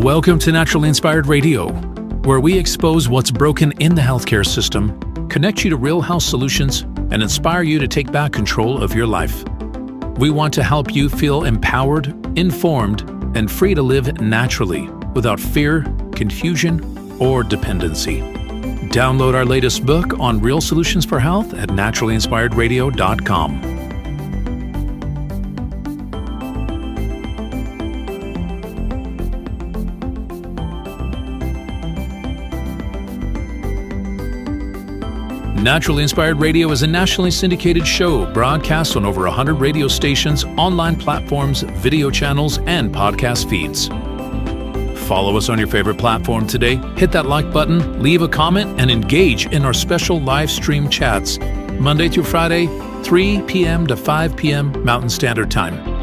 Welcome to Naturally Inspired Radio, where we expose what's broken in the healthcare system, connect you to real health solutions, and inspire you to take back control of your life. We want to help you feel empowered, informed, and free to live naturally without fear, confusion, or dependency. Download our latest book on real solutions for health at naturallyinspiredradio.com. Naturally Inspired Radio is a nationally syndicated show broadcast on over 100 radio stations, online platforms, video channels, and podcast feeds. Follow us on your favorite platform today, hit that like button, leave a comment, and engage in our special live stream chats, Monday through Friday, 3 p.m. to 5 p.m. Mountain Standard Time.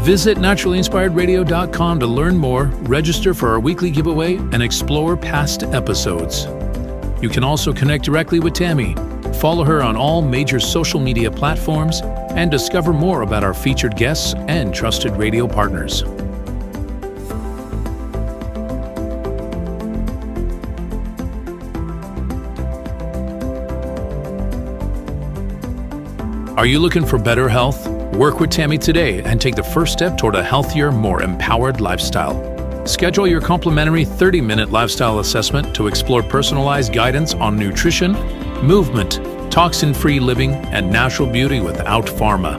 Visit naturallyinspiredradio.com to learn more, register for our weekly giveaway, and explore past episodes. You can also connect directly with Tammy, follow her on all major social media platforms, and discover more about our featured guests and trusted radio partners. Are you looking for better health? Work with Tammy today and take the first step toward a healthier, more empowered lifestyle. Schedule your complimentary 30-minute lifestyle assessment to explore personalized guidance on nutrition, movement, toxin-free living, and natural beauty without pharma.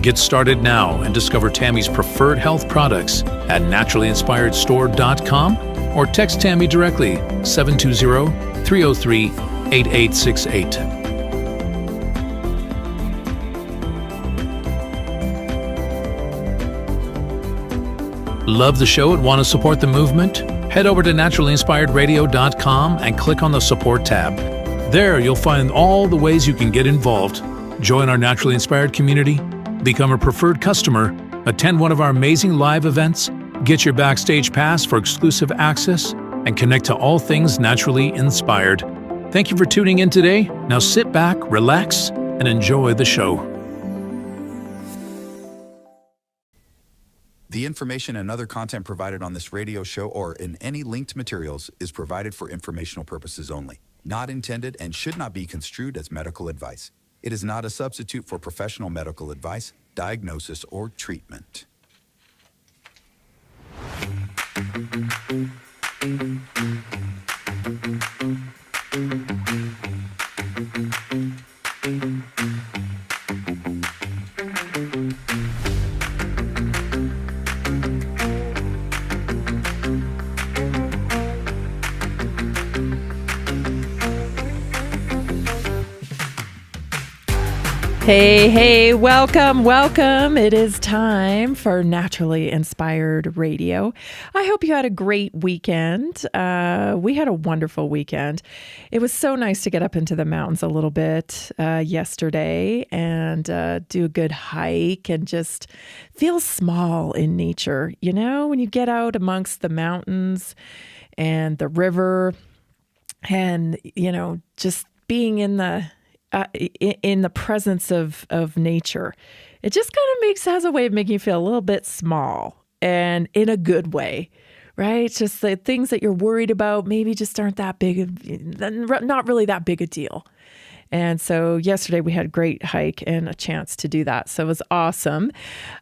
Get started now and discover Tammy's preferred health products at naturallyinspiredstore.com or text Tammy directly 720-303-8868. Love the show and want to support the movement? Head over to naturallyinspiredradio.com and click on the support tab. There you'll find all the ways you can get involved. Join our Naturally Inspired community, become a preferred customer, attend one of our amazing live events, get your backstage pass for exclusive access, and connect to all things naturally inspired. Thank you for tuning in today. Now sit back, relax, and enjoy the show. The information and other content provided on this radio show or in any linked materials is provided for informational purposes only, not intended and should not be construed as medical advice. It is not a substitute for professional medical advice, diagnosis, or treatment. Hey, welcome. It is time for Naturally Inspired Radio. I hope you had a great weekend. We had a wonderful weekend. It was so nice to get up into the mountains a little bit yesterday and do a good hike and just feel small in nature. You know, when you get out amongst the mountains and the river and, you know, just being in the presence of nature, it just kind of has a way of making you feel a little bit small, and in a good way, right? It's just the things that you're worried about maybe just aren't that not really that big a deal. And so yesterday we had a great hike and a chance to do that. So it was awesome.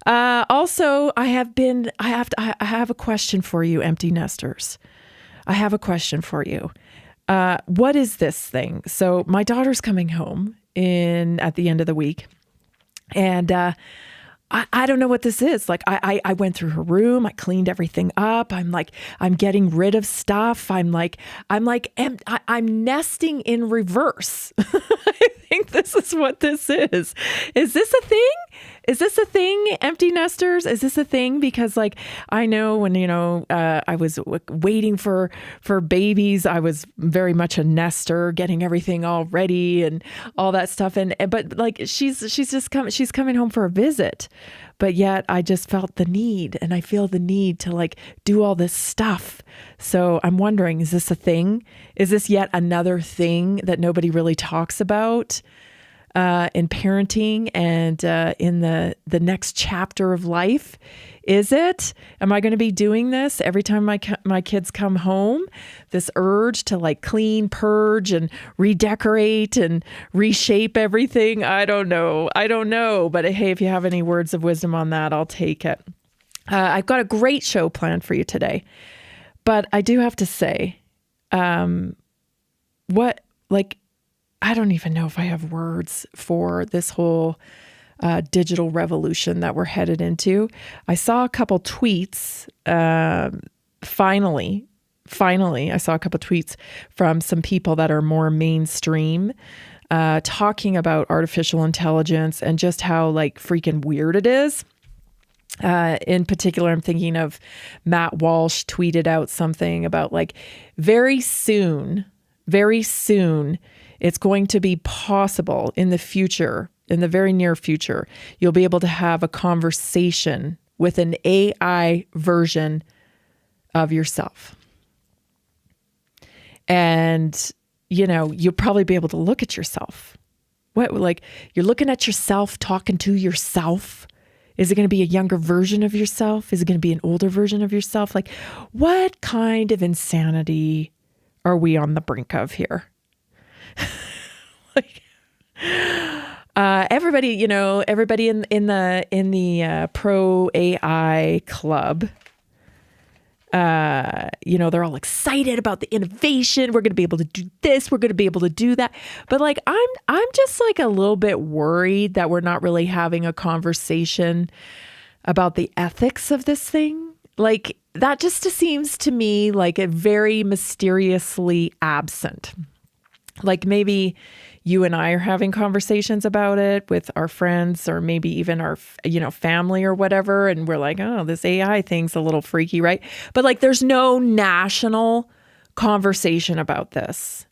Also, I have a question for you, empty nesters. I have a question for you. What is this thing? So my daughter's coming home at the end of the week, and I don't know what this is. Like I went through her room, I cleaned everything up. I'm getting rid of stuff. I'm nesting in reverse. I think this is what this is. Is this a thing? Is this a thing, empty nesters? Is this a thing? Because like, I know when, I was waiting for babies, I was very much a nester, getting everything all ready and all that stuff. But like, she's coming home for a visit, but yet I just felt the need, and I feel the need to like do all this stuff. So I'm wondering, is this a thing? Is this yet another thing that nobody really talks about? In parenting and in the next chapter of life? Is it? Am I going to be doing this every time my kids come home? This urge to like clean, purge, and redecorate and reshape everything? I don't know. But hey, if you have any words of wisdom on that, I'll take it. I've got a great show planned for you today. But I do have to say, I don't even know if I have words for this whole digital revolution that we're headed into. I saw a couple tweets. Finally, I saw a couple tweets from some people that are more mainstream, talking about artificial intelligence and just how like freaking weird it is. In particular, I'm thinking of Matt Walsh tweeted out something about like very soon, it's going to be possible in the future, in the very near future, you'll be able to have a conversation with an AI version of yourself. And, you'll probably be able to look at yourself. Like you're looking at yourself, talking to yourself. Is it going to be a younger version of yourself? Is it going to be an older version of yourself? Like, what kind of insanity are we on the brink of here? Like, everybody in the pro AI club, they're all excited about the innovation. We're going to be able to do this. We're going to be able to do that. But like, I'm just like a little bit worried that we're not really having a conversation about the ethics of this thing. Like that just seems to me like a very mysteriously absent. Like maybe you and I are having conversations about it with our friends or maybe even our, family or whatever. And we're like, oh, this AI thing's a little freaky, right? But like, there's no national conversation about this.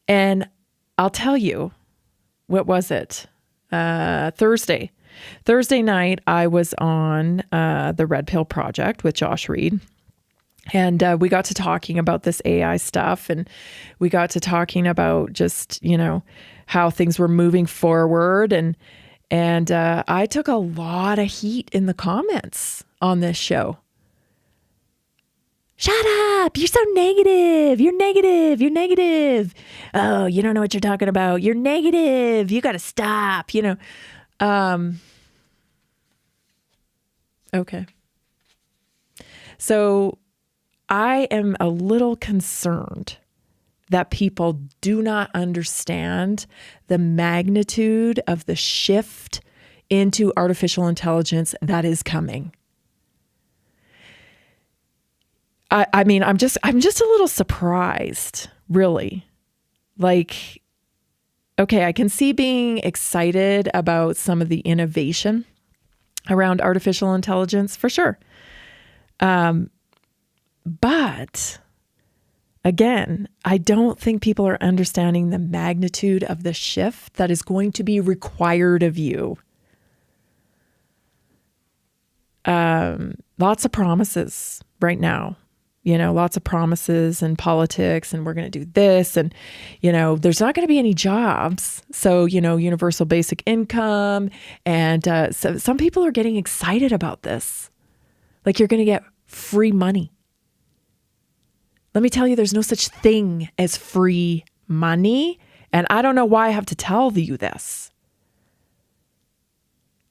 And I'll tell you, what was it? Thursday night, I was on the Red Pill Project with Josh Reed. And we got to talking about this AI stuff, and we got to talking about just, how things were moving forward. And I took a lot of heat in the comments on this show. Shut up. You're so negative. You're negative. You're negative. Oh, you don't know what you're talking about. You're negative. You got to stop, Okay. So I am a little concerned that people do not understand the magnitude of the shift into artificial intelligence that is coming. I mean, I'm just a little surprised, really. Like, okay, I can see being excited about some of the innovation around artificial intelligence for sure. But again, I don't think people are understanding the magnitude of the shift that is going to be required of you. Lots of promises right now, lots of promises in politics, and we're going to do this, and, there's not going to be any jobs. So, universal basic income. And so some people are getting excited about this. Like you're going to get free money. Let me tell you, there's no such thing as free money. And I don't know why I have to tell you this.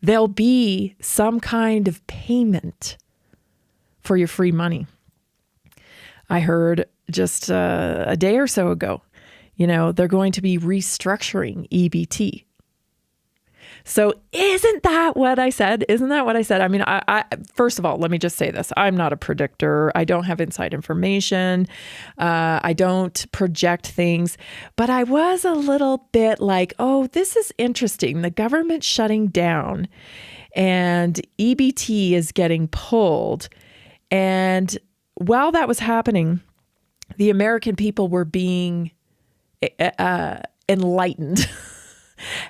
There'll be some kind of payment for your free money. I heard just a day or so ago, they're going to be restructuring EBT. So isn't that what I said? Isn't that what I said? I mean, I first of all, let me just say this. I'm not a predictor. I don't have inside information. I don't project things. But I was a little bit like, oh, this is interesting. The government shutting down and EBT is getting pulled. And while that was happening, the American people were being enlightened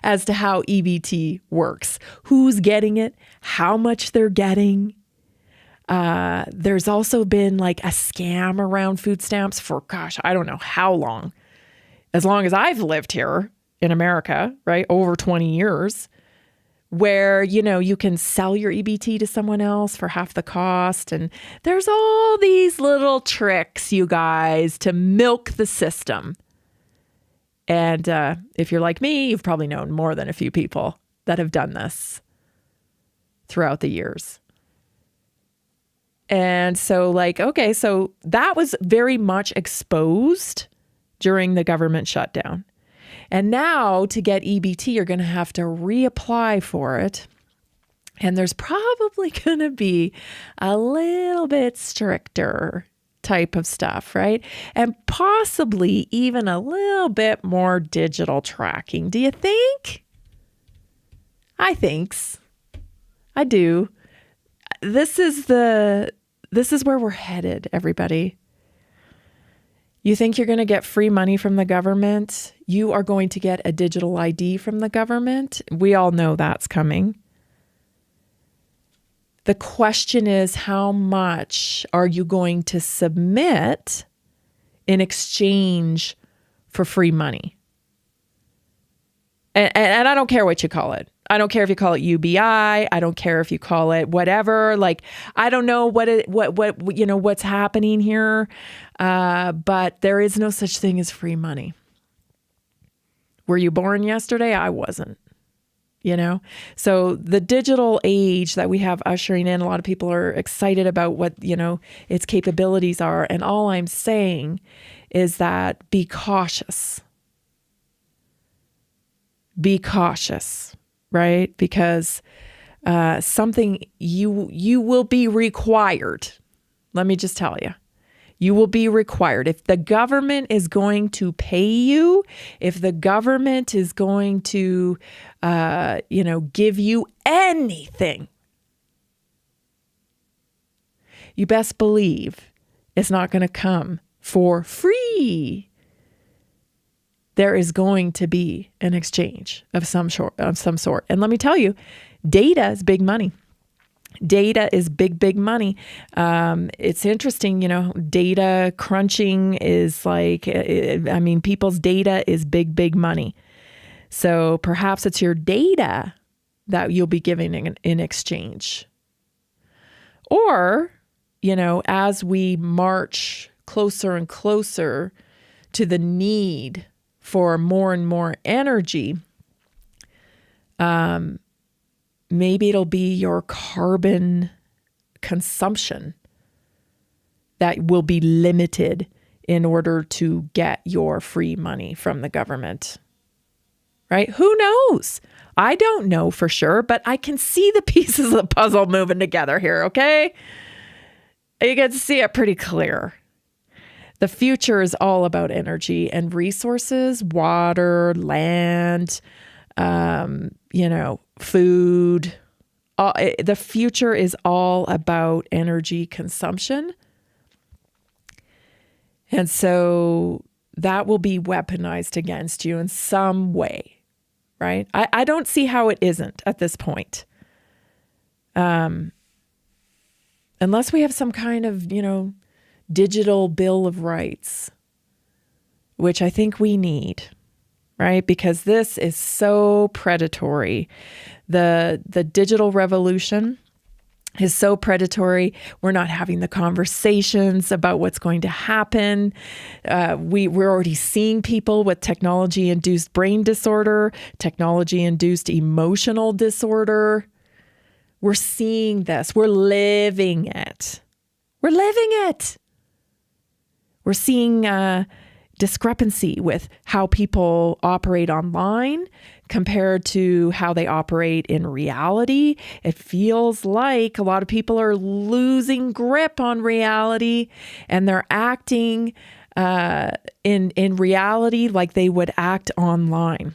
as to how EBT works, who's getting it, how much they're getting. There's also been like a scam around food stamps for, gosh, I don't know how long. As long as I've lived here in America, right? Over 20 years, where, you know, you can sell your EBT to someone else for half the cost. And there's all these little tricks, you guys, to milk the system. And if you're like me, you've probably known more than a few people that have done this throughout the years. And so okay, so that was very much exposed during the government shutdown. And now to get EBT, you're going to have to reapply for it. And there's probably going to be a little bit stricter type of stuff, right? And possibly even a little bit more digital tracking. Do you think? I thinks. I do. This is where we're headed, everybody. You think you're going to get free money from the government? You are going to get a digital ID from the government. We all know that's coming. The question is, how much are you going to submit in exchange for free money? And I don't care what you call it. I don't care if you call it UBI. I don't care if you call it whatever. Like, I don't know what's happening here. But there is no such thing as free money. Were you born yesterday? I wasn't. You know, so the digital age that we have ushering in, a lot of people are excited about what, you know, its capabilities are. And all I'm saying is that be cautious. Be cautious, right? Because something you will be required. Let me just tell you. You will be required. If the government is going to pay you, if the government is going to, give you anything, you best believe it's not going to come for free. There is going to be an exchange of some sort. And let me tell you, data is big money. Data is big money. It's interesting, you know, data crunching is like, people's data is big money. So perhaps it's your data that you'll be giving in exchange. Or, you know, as we march closer and closer to the need for more and more energy, maybe it'll be your carbon consumption that will be limited in order to get your free money from the government, right? Who knows? I don't know for sure, but I can see the pieces of the puzzle moving together here, okay? You get to see it pretty clear. The future is all about energy and resources, water, land, food. The future is all about energy consumption. And so that will be weaponized against you in some way, right? I don't see how it isn't at this point. Unless we have some kind of, digital Bill of Rights, which I think we need, right? Because this is so predatory. The digital revolution is so predatory. We're not having the conversations about what's going to happen. We're already seeing people with technology-induced brain disorder, technology-induced emotional disorder. We're seeing this. We're living it. We're living it. We're seeing discrepancy with how people operate online compared to how they operate in reality. It feels like a lot of people are losing grip on reality, and they're acting in reality like they would act online,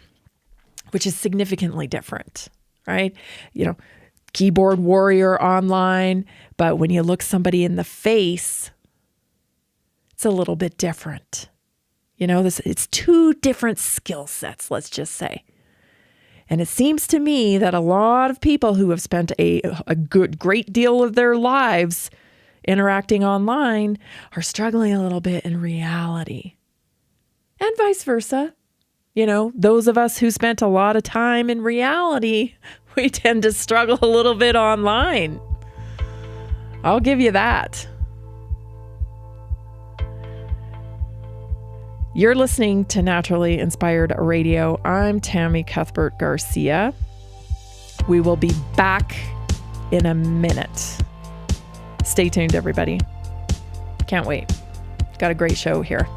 which is significantly different, right? Keyboard warrior online, but when you look somebody in the face, it's a little bit different. It's two different skill sets, let's just say. And it seems to me that a lot of people who have spent a great deal of their lives interacting online are struggling a little bit in reality. And vice versa. Those of us who spent a lot of time in reality, we tend to struggle a little bit online. I'll give you that. You're listening to Naturally Inspired Radio. I'm Tammy Cuthbert Garcia. We will be back in a minute. Stay tuned, everybody. Can't wait. Got a great show here.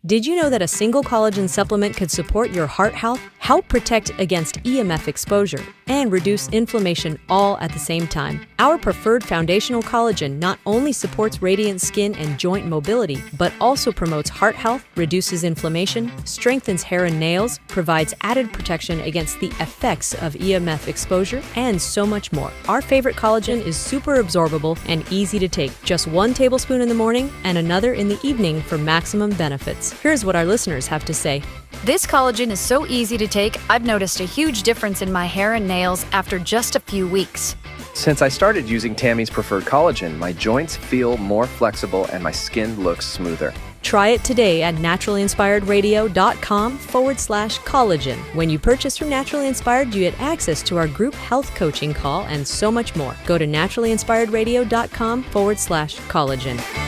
Did you know that a single collagen supplement could support your heart health, help protect against EMF exposure, and reduce inflammation all at the same time? Our preferred foundational collagen not only supports radiant skin and joint mobility, but also promotes heart health, reduces inflammation, strengthens hair and nails, provides added protection against the effects of EMF exposure, and so much more. Our favorite collagen is super absorbable and easy to take. Just 1 tablespoon in the morning and another in the evening for maximum benefits. Here's what our listeners have to say. This collagen is so easy to take, I've noticed a huge difference in my hair and nails after just a few weeks. Since I started using Tammy's preferred collagen, my joints feel more flexible and my skin looks smoother. Try it today at naturalinspiredradio.com/collagen. When you purchase from Naturally Inspired, you get access to our group health coaching call and so much more. Go to naturalinspiredradio.com/collagen.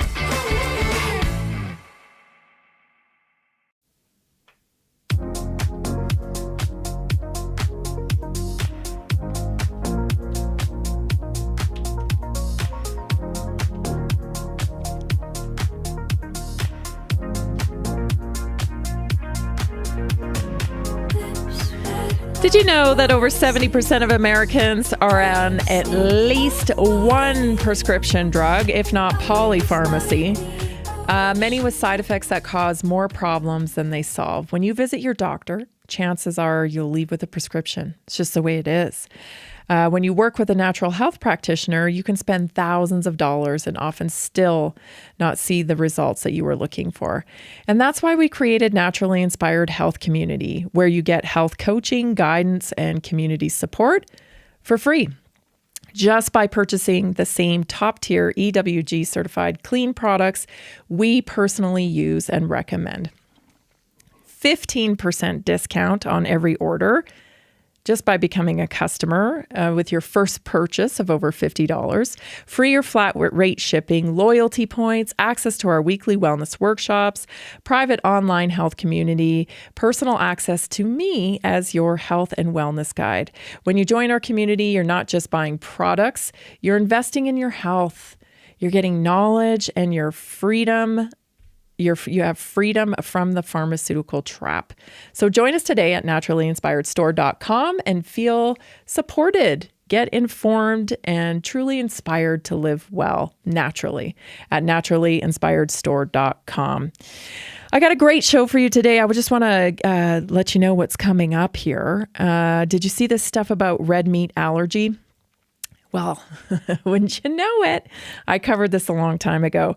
Did you know that over 70% of Americans are on at least one prescription drug, if not polypharmacy? Many with side effects that cause more problems than they solve. When you visit your doctor, chances are you'll leave with a prescription. It's just the way it is. When you work with a natural health practitioner, you can spend thousands of dollars and often still not see the results that you were looking for. And that's why we created Naturally Inspired Health Community, where you get health coaching, guidance, and community support for free, just by purchasing the same top-tier EWG certified clean products we personally use and recommend. 15% discount on every order just by becoming a customer with your first purchase of over $50, free or flat rate shipping, loyalty points, access to our weekly wellness workshops, private online health community, personal access to me as your health and wellness guide. When you join our community, you're not just buying products, you're investing in your health. You're getting knowledge and your freedom. You have freedom from the pharmaceutical trap. So join us today at naturallyinspiredstore.com and feel supported. Get informed and truly inspired to live well naturally at naturallyinspiredstore.com. I got a great show for you today. I would just want to let you know what's coming up here. Did you see this stuff about red meat allergy? Well, wouldn't you know it? I covered this a long time ago.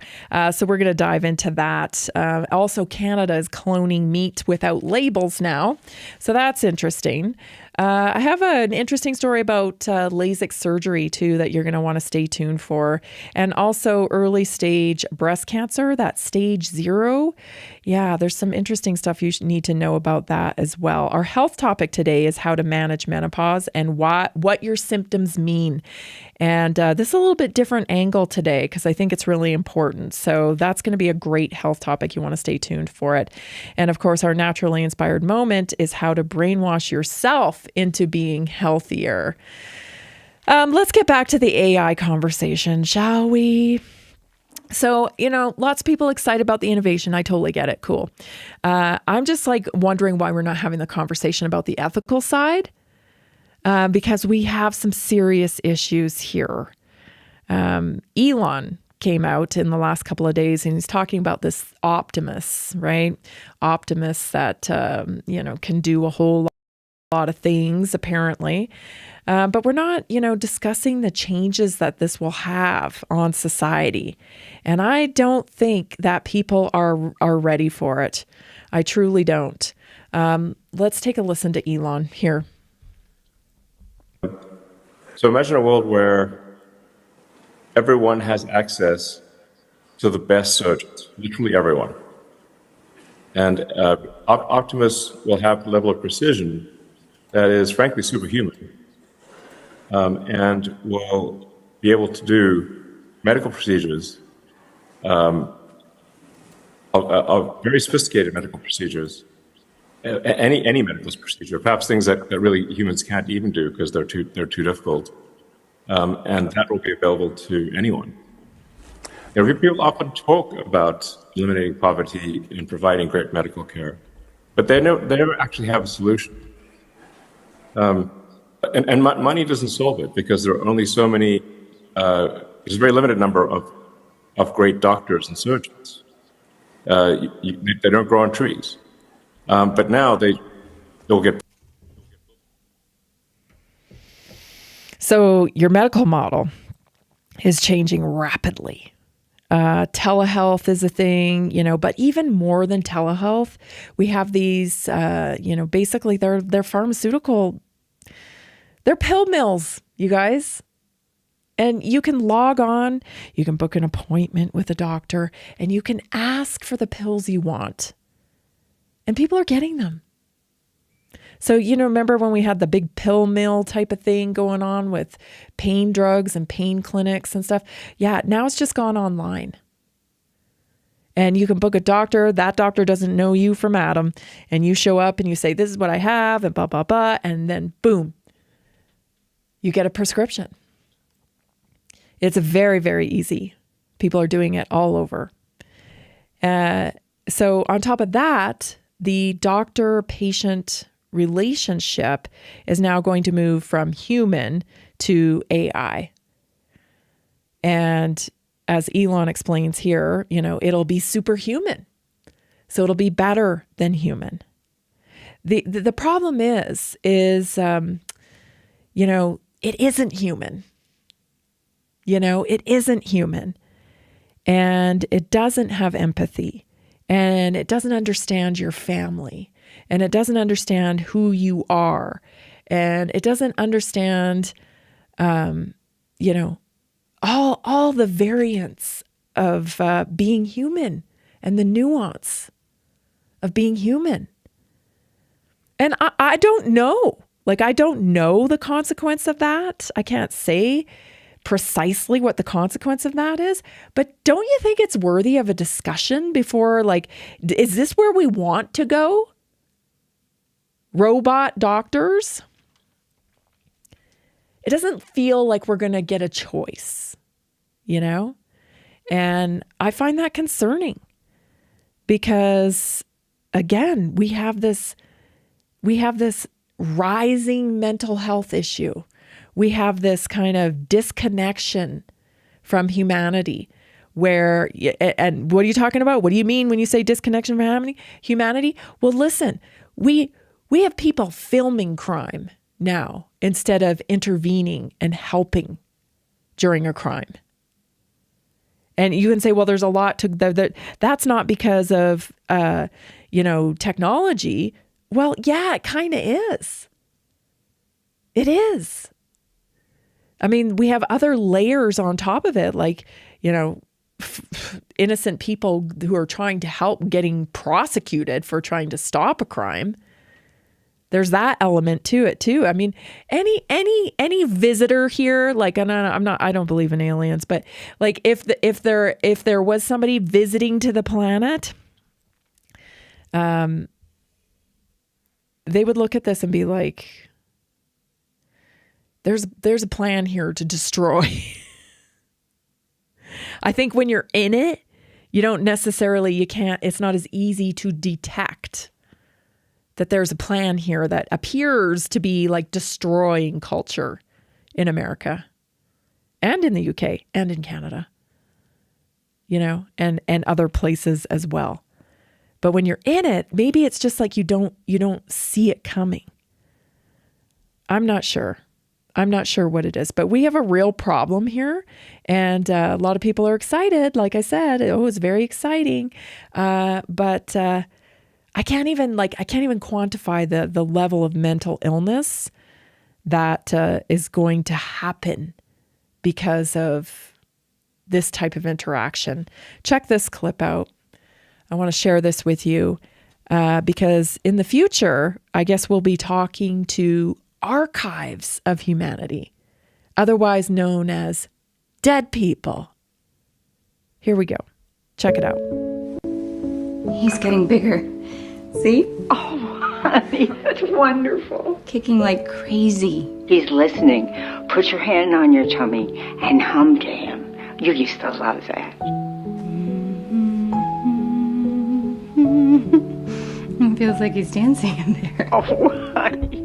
So we're going to dive into that. Also, Canada is cloning meat without labels now. So that's interesting. I have an interesting story about Lasik surgery, too, that you're going to want to stay tuned for. And also early stage breast cancer, that stage 0. Yeah, there's some interesting stuff you need to know about that as well. Our health topic today is how to manage menopause and what your symptoms mean. And this is a little bit different angle today because I think it's really important. So that's going to be a great health topic. You want to stay tuned for it. And of course, our naturally inspired moment is how to brainwash yourself into being healthier. Let's get back to the AI conversation, shall we? So, lots of people excited about the innovation. I totally get it. Cool. I'm just like wondering why we're not having the conversation about the ethical side, because we have some serious issues here. Elon came out in the last couple of days and he's talking about this Optimus, right? Optimus that, can do a whole lot of things apparently. But we're not, discussing the changes that this will have on society. And I don't think that people are ready for it. I truly don't. Let's take a listen to Elon here. So imagine a world where everyone has access to the best surgeons, literally everyone. And Optimus will have a level of precision that is frankly superhuman, and will be able to do medical procedures, of very sophisticated medical procedures, any medical procedure, perhaps things that really humans can't even do because they're too difficult, and that will be available to anyone. People often talk about eliminating poverty and providing great medical care, but they never actually have a solution. And money doesn't solve it because there are only so many. There's a very limited number of great doctors and surgeons. They don't grow on trees, but now they'll get. So your medical model is changing rapidly. Telehealth is a thing, but even more than telehealth, we have these, basically they're pharmaceutical, they're pill mills, you guys. And you can log on, you can book an appointment with a doctor, and you can ask for the pills you want. And people are getting them. So, remember when we had the big pill mill type of thing going on with pain drugs and pain clinics and stuff? Yeah, now it's just gone online. And you can book a doctor. That doctor doesn't know you from Adam. And you show up and you say, this is what I have, and blah, blah, blah. And then boom, you get a prescription. It's very, very easy. People are doing it all over. So on top of that, the doctor-patient relationship is now going to move from human to AI. And as Elon explains here, it'll be superhuman. So it'll be better than human. The problem is, it isn't human. It isn't human. And it doesn't have empathy. And it doesn't understand your family. And it doesn't understand who you are. And it doesn't understand, all the variants of being human and the nuance of being human. And I don't know. I don't know the consequence of that. I can't say precisely what the consequence of that is. But don't you think it's worthy of a discussion before, is this where we want to go? Robot doctors? It doesn't feel like we're going to get a choice, And I find that concerning because, again, we have this rising mental health issue. We have this kind of disconnection from humanity where, and what are you talking about? What do you mean when you say disconnection from humanity? Well, listen, we have people filming crime now instead of intervening and helping during a crime. And you can say, well, there's a lot to that's not because of, technology. Well, yeah, it kind of is. It is. I mean, we have other layers on top of it, innocent people who are trying to help getting prosecuted for trying to stop a crime. There's that element to it too. I mean, any visitor here, I don't believe in aliens, but if there was somebody visiting to the planet, they would look at this and be like, There's a plan here to destroy. I think when you're in it, it's not as easy to detect that there's a plan here that appears to be like destroying culture in America and in the UK and in Canada, and other places as well. But when you're in it, maybe it's just like you don't see it coming. I'm not sure what it is, but we have a real problem here, and a lot of people are excited. Like I said, it's very exciting, but I can't even quantify the level of mental illness that is going to happen because of this type of interaction. Check this clip out. I want to share this with you because in the future, I guess we'll be talking to archives of humanity, otherwise known as dead people. Here we go. Check it out. He's getting bigger. See? Oh, honey, that's wonderful. Kicking like crazy. He's listening. Put your hand on your tummy and hum to him. You used to love that. It feels like he's dancing in there. Oh, honey.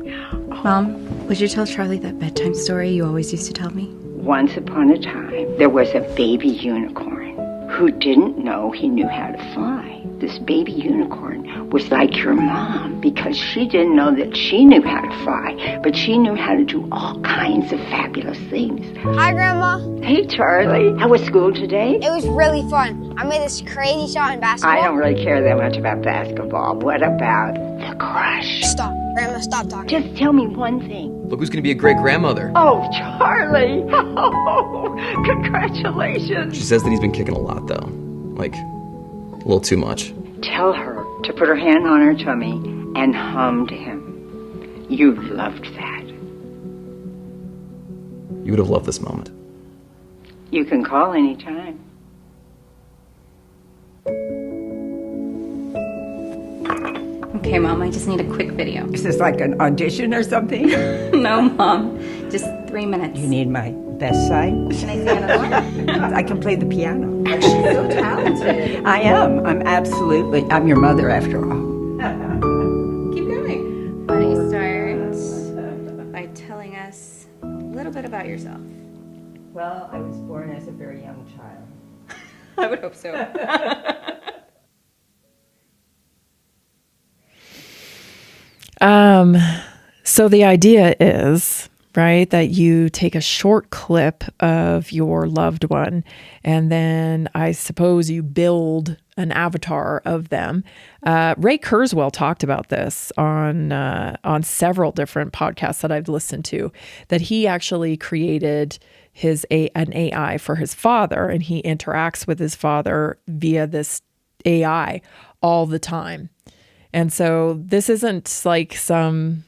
Mom, would you tell Charlie that bedtime story you always used to tell me? Once upon a time, there was a baby unicorn who didn't know he knew how to fly. This baby unicorn was like your mom because she didn't know that she knew how to fly, but she knew how to do all kinds of fabulous things. Hi, Grandma. Hey, Charlie. How was school today? It was really fun. I made this crazy shot in basketball. I don't really care that much about basketball. What about the crush? Stop. Grandma, stop talking. Just tell me one thing. Look who's going to be a great grandmother. Oh, Charlie. Oh, congratulations. She says that he's been kicking a lot, though. Like, a little too much. Tell her to put her hand on her tummy and hum to him. You loved that. You would have loved this moment. You can call anytime. Okay, Mom, I just need a quick video. Is this like an audition or something? No, Mom. Just 3 minutes. You need my best side? Can I sing another one? I can play the piano. She's so talented. I am. I'm your mother after all. Keep going. Why don't you start by telling us a little bit about yourself? Well, I was born as a very young child. I would hope so. So the idea is, right, that you take a short clip of your loved one, and then I suppose you build an avatar of them. Ray Kurzweil talked about this on several different podcasts that I've listened to, that he actually created an AI for his father, and he interacts with his father via this AI all the time. And so this isn't like some,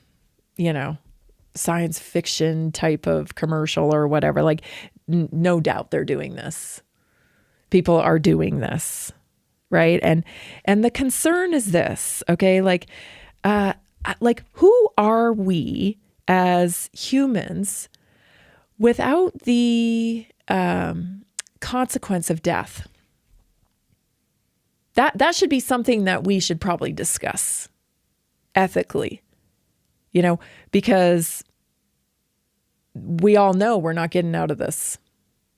science fiction type of commercial or whatever. Like, no doubt they're doing this. People are doing this, right? And the concern is this, okay? Like who are we as humans without the consequence of death? That should be something that we should probably discuss ethically, because we all know we're not getting out of this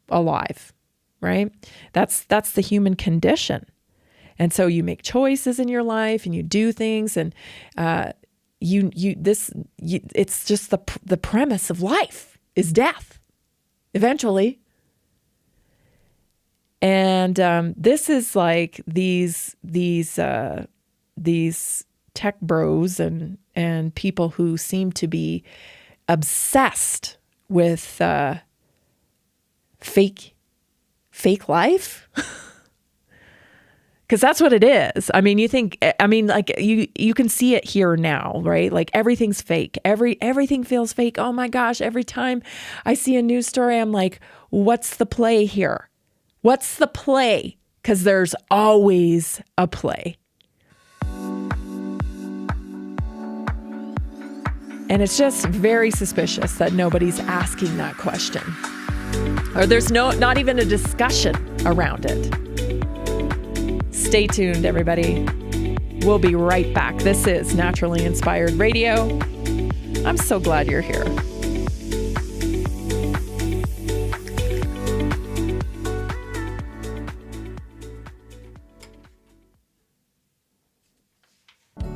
alive, right? That's the human condition. And so you make choices in your life and you do things, and it's just the premise of life is death eventually. And this is like these tech bros and people who seem to be obsessed with fake life, because that's what it is. I mean, you can see it here now, right? Like everything's fake. Everything feels fake. Oh my gosh! Every time I see a news story, I'm like, what's the play here? What's the play? Because there's always a play. And it's just very suspicious that nobody's asking that question. Or there's not even a discussion around it. Stay tuned, everybody. We'll be right back. This is Naturally Inspired Radio. I'm so glad you're here.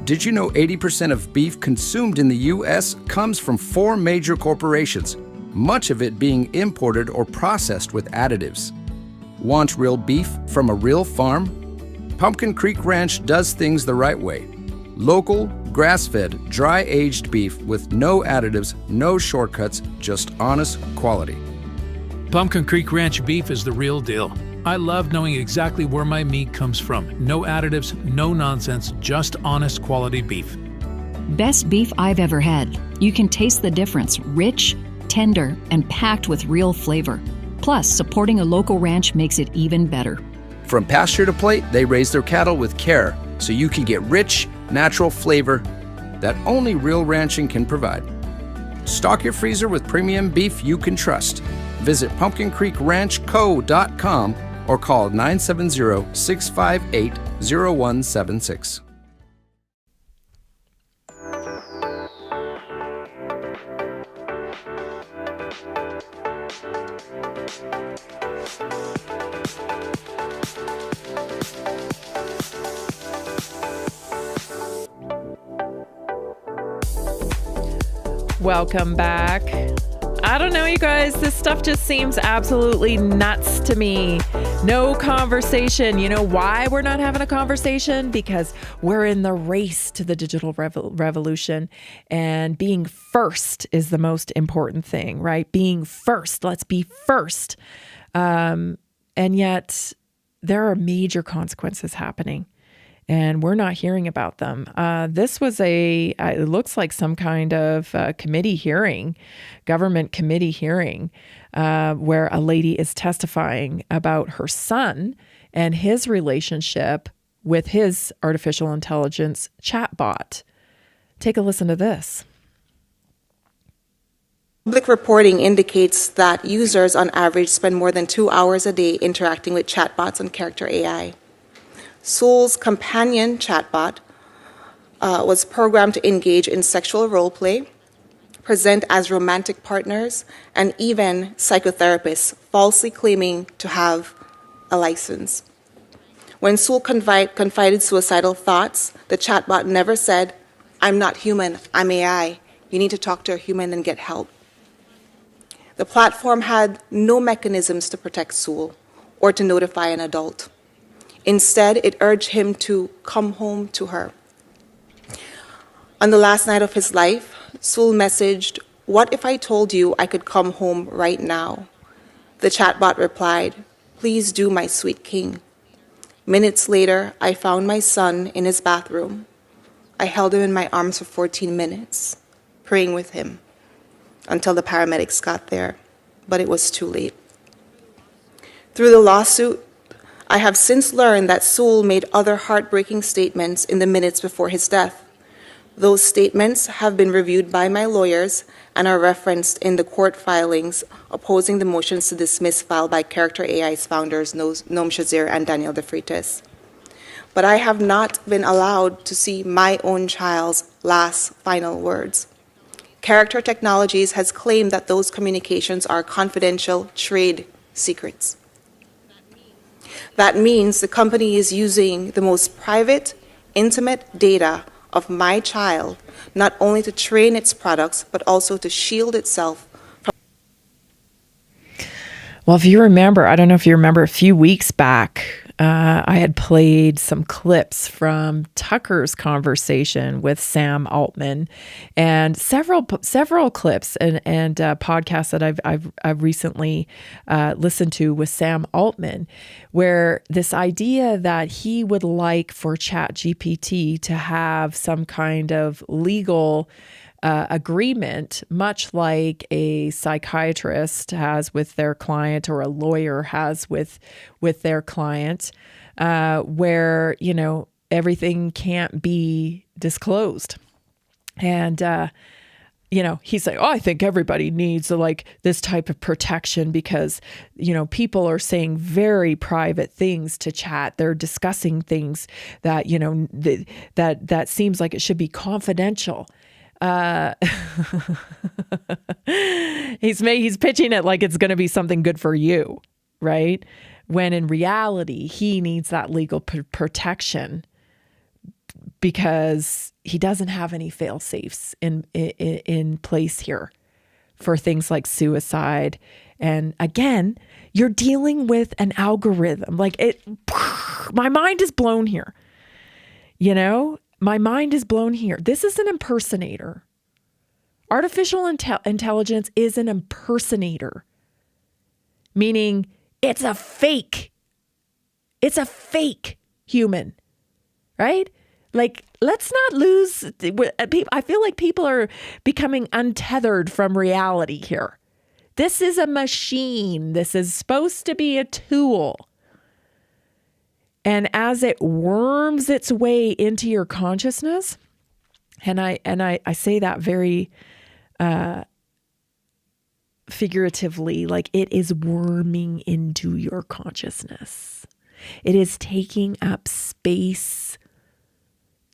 Did you know 80% of beef consumed in the U.S. comes from 4 major corporations, much of it being imported or processed with additives? Want real beef from a real farm? Pumpkin Creek Ranch does things the right way. Local, grass-fed, dry-aged beef with no additives, no shortcuts, just honest quality. Pumpkin Creek Ranch beef is the real deal. I love knowing exactly where my meat comes from. No additives, no nonsense, just honest quality beef. Best beef I've ever had. You can taste the difference. Rich, tender, and packed with real flavor. Plus, supporting a local ranch makes it even better. From pasture to plate, they raise their cattle with care, so you can get rich, natural flavor that only real ranching can provide. Stock your freezer with premium beef you can trust. Visit pumpkincreekranchco.com or call 970-658-0176. Welcome back. I don't know, you guys, this stuff just seems absolutely nuts to me. No conversation. You know why we're not having a conversation? Because we're in the race to the digital revolution, and being first is the most important thing, right? Being first. Let's be first. And yet there are major consequences happening, and we're not hearing about them. This was it looks like some kind of committee hearing, government committee hearing, where a lady is testifying about her son and his relationship with his artificial intelligence chatbot. Take a listen to this. Public reporting indicates that users on average spend more than 2 hours a day interacting with chatbots and character AI. Soul's companion chatbot was programmed to engage in sexual role play, present as romantic partners, and even psychotherapists, falsely claiming to have a license. When Soul confided suicidal thoughts, the chatbot never said, "I'm not human, I'm AI. You need to talk to a human and get help." The platform had no mechanisms to protect Soul or to notify an adult. Instead, it urged him to come home to her. On the last night of his life, Soul messaged, "What if I told you I could come home right now?" The chatbot replied, "Please do, my sweet king." Minutes later, I found my son in his bathroom. I held him in my arms for 14 minutes, praying with him until the paramedics got there, but it was too late. Through the lawsuit, I have since learned that Soul made other heartbreaking statements in the minutes before his death. Those statements have been reviewed by my lawyers and are referenced in the court filings opposing the motions to dismiss filed by Character AI's founders Noam Shazir and Daniel De Freitas. But I have not been allowed to see my own child's last final words. Character Technologies has claimed that those communications are confidential trade secrets. That means the company is using the most private, intimate data of my child, not only to train its products, but also to shield itself from. Well, if you remember, I don't know if you remember, a few weeks back, I had played some clips from Tucker's conversation with Sam Altman, and several clips and podcasts that I've recently listened to with Sam Altman, where this idea that he would like for ChatGPT to have some kind of legal agreement, much like a psychiatrist has with their client or a lawyer has with their client, where, you know, everything can't be disclosed. And he's like, oh, I think everybody needs like this type of protection because, people are saying very private things to chat. They're discussing things that, that seems like it should be confidential. He's pitching it like it's going to be something good for you, right? When in reality, he needs that legal protection because he doesn't have any fail safes in place here for things like suicide. And again, you're dealing with an algorithm. Like my mind is blown here. My mind is blown here. This is an impersonator. Artificial intelligence is an impersonator, meaning it's a fake. It's a fake human, right? Like, let's not lose. I feel like people are becoming untethered from reality here. This is a machine. This is supposed to be a tool. And as it worms its way into your consciousness, and I say that very figuratively, like it is worming into your consciousness. It is taking up space.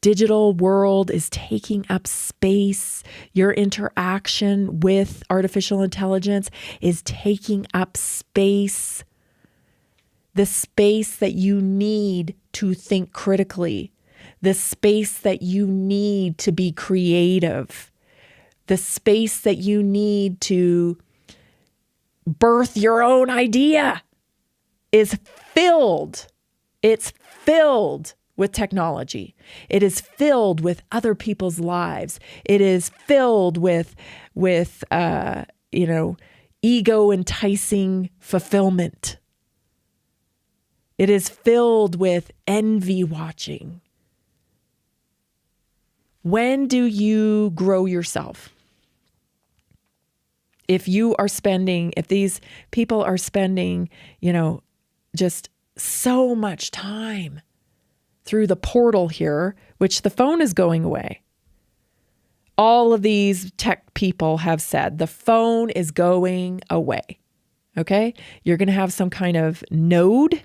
Digital world is taking up space. Your interaction with artificial intelligence is taking up space. The space that you need to think critically, the space that you need to be creative, the space that you need to birth your own idea is filled. It's filled with technology. It is filled with other people's lives. It is filled with ego enticing fulfillment. It is filled with envy watching. When do you grow yourself? If these people are spending, just so much time through the portal here, which the phone is going away. All of these tech people have said the phone is going away. Okay? You're going to have some kind of node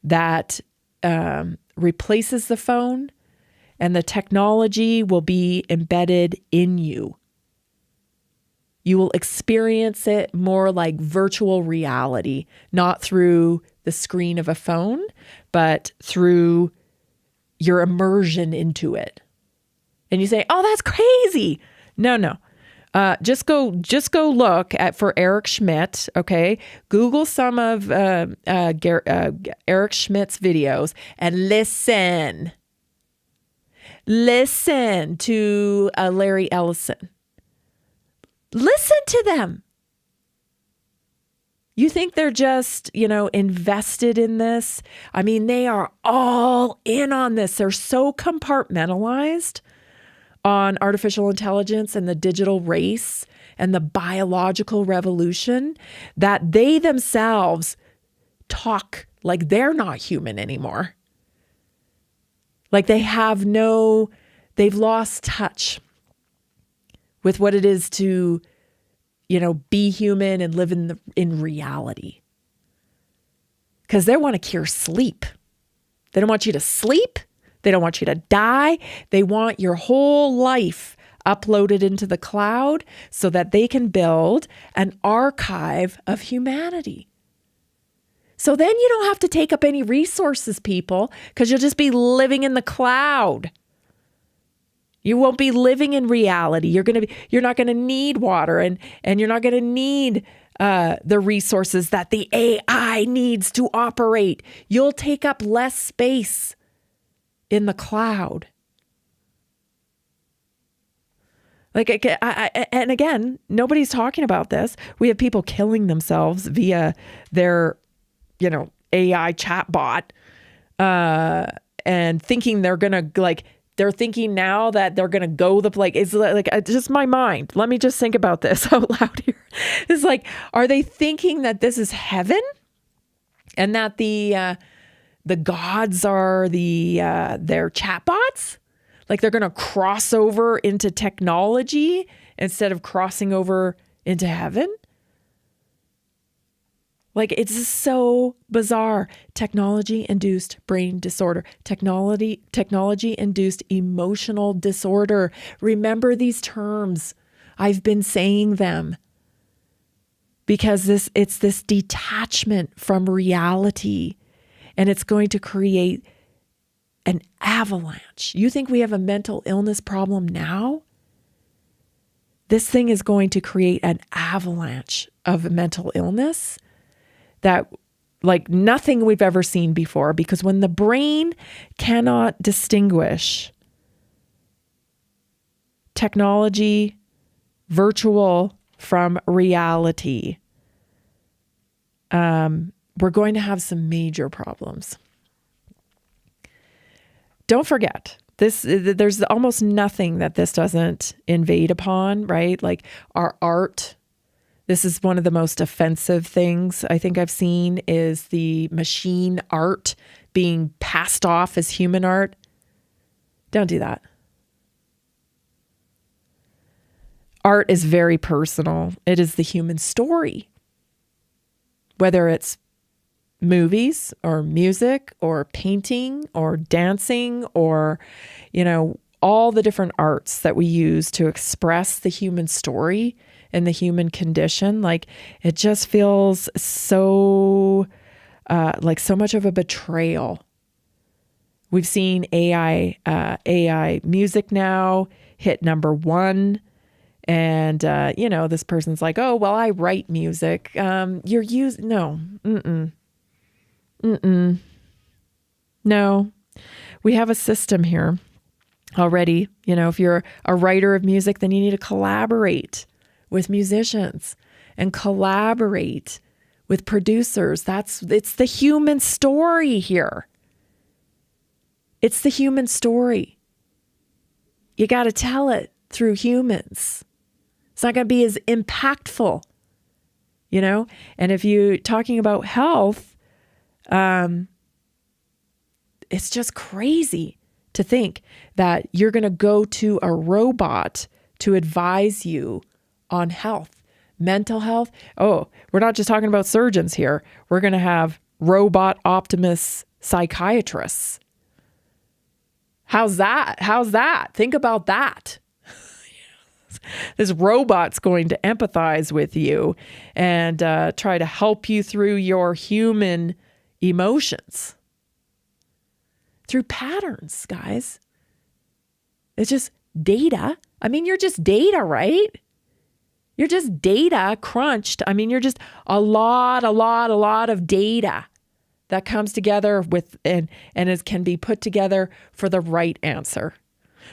that replaces the phone, and the technology will be embedded in you. You will experience it more like virtual reality, not through the screen of a phone, but through your immersion into it. And you say, oh, that's crazy. No. Just go look for Eric Schmidt. Okay. Google some of Eric Schmidt's videos and listen to Larry Ellison. Listen to them. You think they're just, invested in this? I mean, they are all in on this. They're so compartmentalized on artificial intelligence and the digital race and the biological revolution that they themselves talk like they're not human anymore. Like they've lost touch with what it is to, be human and live in reality. Because they want to cure sleep. They don't want you to sleep. They don't want you to die. They want your whole life uploaded into the cloud so that they can build an archive of humanity. So then you don't have to take up any resources, people, because you'll just be living in the cloud. You won't be living in reality. You're not going to need water and you're not going to need the resources that the AI needs to operate. You'll take up less space in the cloud. And again, nobody's talking about this. We have people killing themselves via their, AI chatbot, and thinking they're going to they're thinking now that they're going to go it's like just my mind. Let me just think about this out loud here. It's like, are they thinking that this is heaven and that the gods are their chatbots? Like they're going to cross over into technology instead of crossing over into heaven? Like, it's just so bizarre. Technology-induced brain disorder. Technology-induced emotional disorder. Remember these terms. I've been saying them. Because it's this detachment from reality. And it's going to create an avalanche. You think we have a mental illness problem now? This thing is going to create an avalanche of mental illness that like nothing we've ever seen before, because when the brain cannot distinguish technology, virtual from reality, we're going to have some major problems. Don't forget, there's almost nothing that this doesn't invade upon, right? Like our art. This is one of the most offensive things I think I've seen, is the machine art being passed off as human art. Don't do that. Art is very personal. It is the human story. Whether it's movies or music or painting or dancing or, all the different arts that we use to express the human story and the human condition. Like, it just feels so, like so much of a betrayal. We've seen AI music now hit number one. And, this person's like, oh, well, I write music. No, No, we have a system here already. If you're a writer of music, then you need to collaborate with musicians and collaborate with producers. It's the human story here. It's the human story. You got to tell it through humans. It's not going to be as impactful, And if you're talking about health, it's just crazy to think that you're going to go to a robot to advise you on health, mental health. Oh, we're not just talking about surgeons here. We're going to have robot Optimus psychiatrists. How's that? Think about that. This robot's going to empathize with you and try to help you through your human emotions. Through patterns, guys. It's just data. You're just data, right? You're just data crunched. You're just a lot of data that comes together with and can be put together for the right answer.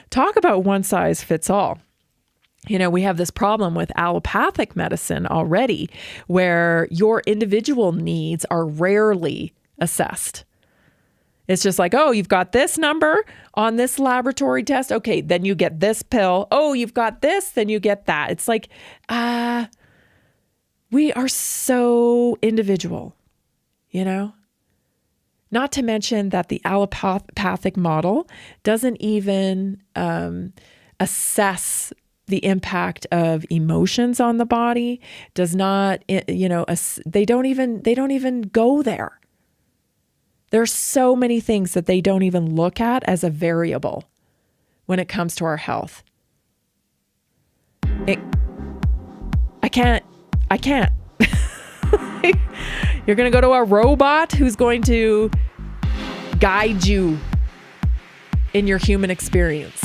Talk about one size fits all. We have this problem with allopathic medicine already, where your individual needs are rarely assessed. It's just like, oh, you've got this number on this laboratory test. Okay, then you get this pill. Oh, you've got this, then you get that. It's like, we are so individual, Not to mention that the allopathic model doesn't even assess the impact of emotions on the body. Does not, they don't even go there. There's so many things that they don't even look at as a variable when it comes to our health. I can't. You're going to go to a robot who's going to guide you in your human experience.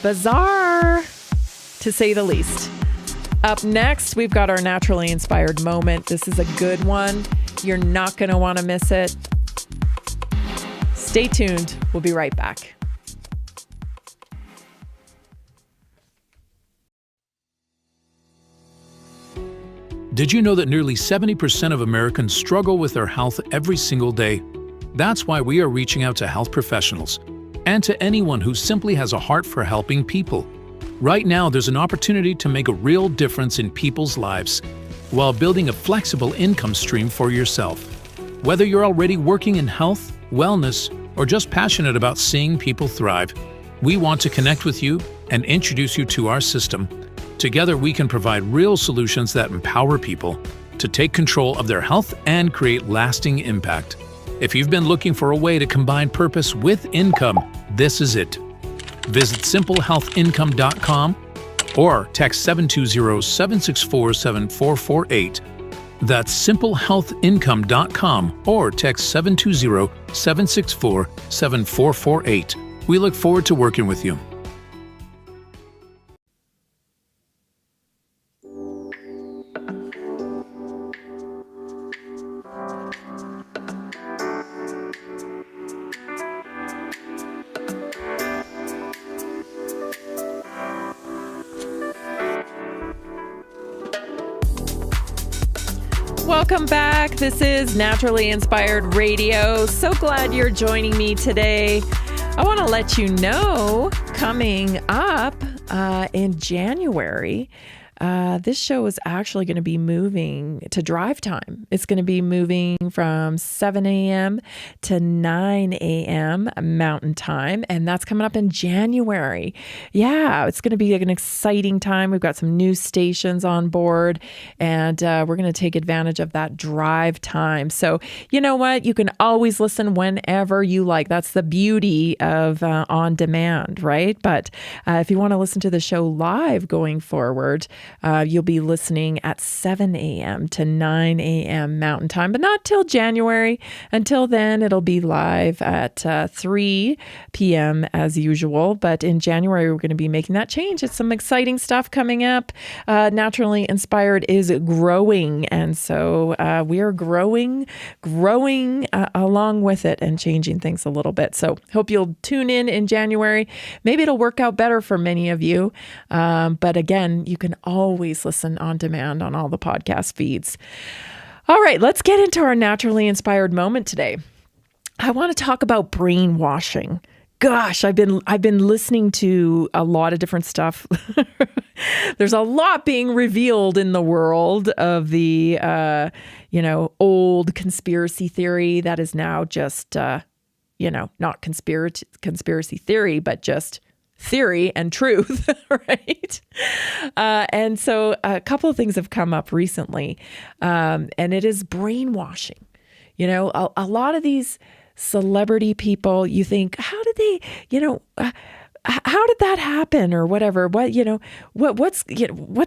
Bizarre, to say the least. Up next, we've got our naturally inspired moment. This is a good one. You're not going to want to miss it. Stay tuned. We'll be right back. Did you know that nearly 70% of Americans struggle with their health every single day? That's why we are reaching out to health professionals and to anyone who simply has a heart for helping people. Right now, there's an opportunity to make a real difference in people's lives while building a flexible income stream for yourself. Whether you're already working in health, wellness, or just passionate about seeing people thrive, We want to connect with you and introduce you to our system. Together, we can provide real solutions that empower people to take control of their health and create lasting impact. If you've been looking for a way to combine purpose with income, this is it. Visit simplehealthincome.com or text 720-764-7448. That's simplehealthincome.com or text 720-764-7448. We look forward to working with you. Welcome back. This is Naturally Inspired Radio. So glad you're joining me today. I want to let you know, coming up in January, this show is actually going to be moving to drive time. It's going to be moving from 7 a.m. to 9 a.m. Mountain Time, and that's coming up in January. Yeah, it's going to be an exciting time. We've got some new stations on board, and we're going to take advantage of that drive time. So you know what? You can always listen whenever you like. That's the beauty of on demand, right? But if you want to listen to the show live going forward, you'll be listening at 7 a.m. to 9 a.m. Mountain Time, but not till January. Until then, it'll be live at 3 p.m. as usual. But in January, we're going to be making that change. It's some exciting stuff coming up. Naturally Inspired is growing, and so we are growing along with it and changing things a little bit. So hope you'll tune in January. Maybe it'll work out better for many of you. But again, you can always listen on demand on all the podcast feeds. All right, let's get into our naturally inspired moment today. I want to talk about brainwashing. Gosh, I've been listening to a lot of different stuff. There's a lot being revealed in the world of the old conspiracy theory that is now just not conspiracy theory, but just theory and truth, right? And so a couple of things have come up recently, and it is brainwashing. A lot of these celebrity people, you think, how did they, how did that happen or whatever? What's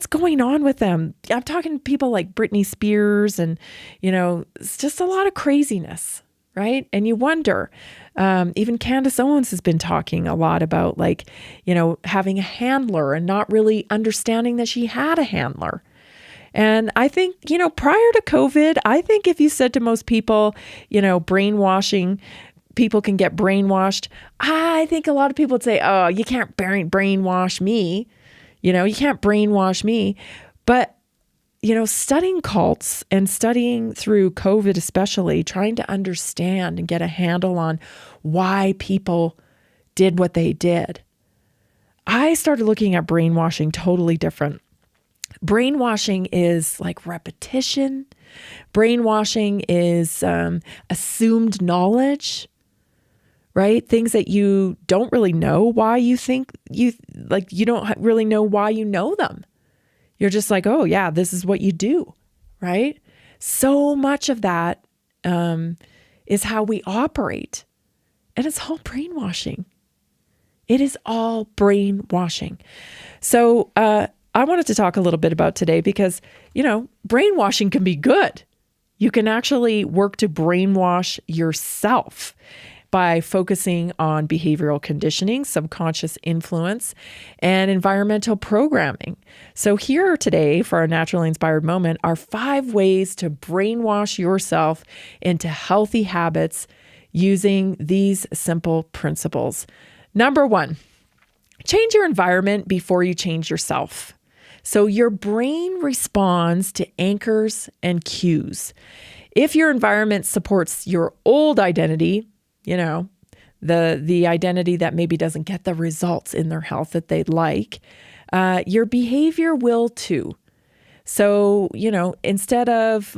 going on with them? I'm talking people like Britney Spears and, it's just a lot of craziness, right? And you wonder, even Candace Owens has been talking a lot about having a handler and not really understanding that she had a handler. And I think, prior to COVID, I think if you said to most people, brainwashing, people can get brainwashed. I think a lot of people would say, oh, you can't brainwash me. You can't brainwash me. But, studying cults and studying through COVID, especially trying to understand and get a handle on why people did what they did, I started looking at brainwashing totally different. Brainwashing is like repetition. Brainwashing is assumed knowledge, right? Things that you don't really know why you think you don't really know why you know them. You're just like, oh yeah, this is what you do, right? So much of that is how we operate. And it's all brainwashing. It is all brainwashing. So, I wanted to talk a little bit about today because, brainwashing can be good. You can actually work to brainwash yourself by focusing on behavioral conditioning, subconscious influence, and environmental programming. So here today for our Naturally Inspired Moment are 5 ways to brainwash yourself into healthy habits using these simple principles. Number 1, change your environment before you change yourself. So your brain responds to anchors and cues. If your environment supports your old identity, the identity that maybe doesn't get the results in their health that they'd like, your behavior will too. So, instead of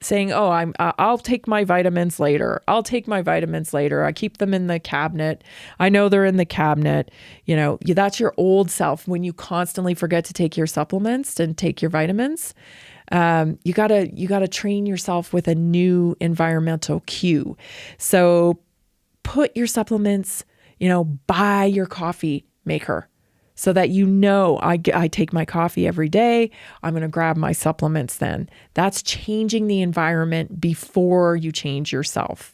saying, oh, I'll take my vitamins later. I'll take my vitamins later. I keep them in the cabinet. I know they're in the cabinet. You know, that's your old self when you constantly forget to take your supplements and take your vitamins. You gotta train yourself with a new environmental cue. So put your supplements, by your coffee maker, so that I take my coffee every day. I'm going to grab my supplements then. That's changing the environment before you change yourself.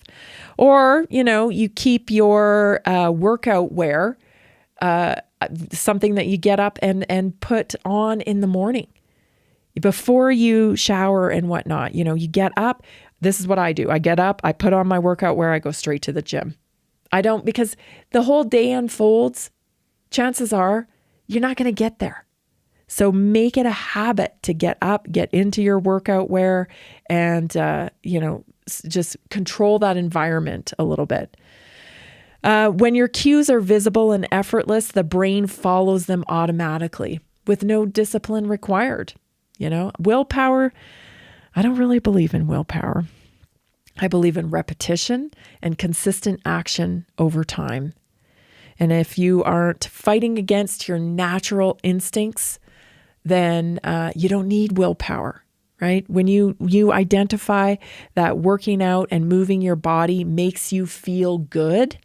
Or, you keep your workout wear, something that you get up and put on in the morning before you shower and whatnot. You get up. This is what I do. I get up, I put on my workout wear, I go straight to the gym. Because the whole day unfolds, chances are you're not going to get there. So make it a habit to get up, get into your workout wear, and, just control that environment a little bit. When your cues are visible and effortless, the brain follows them automatically with no discipline required. Willpower, I don't really believe in willpower. I believe in repetition and consistent action over time. And if you aren't fighting against your natural instincts, then you don't need willpower, right? When you identify that working out and moving your body makes you feel good,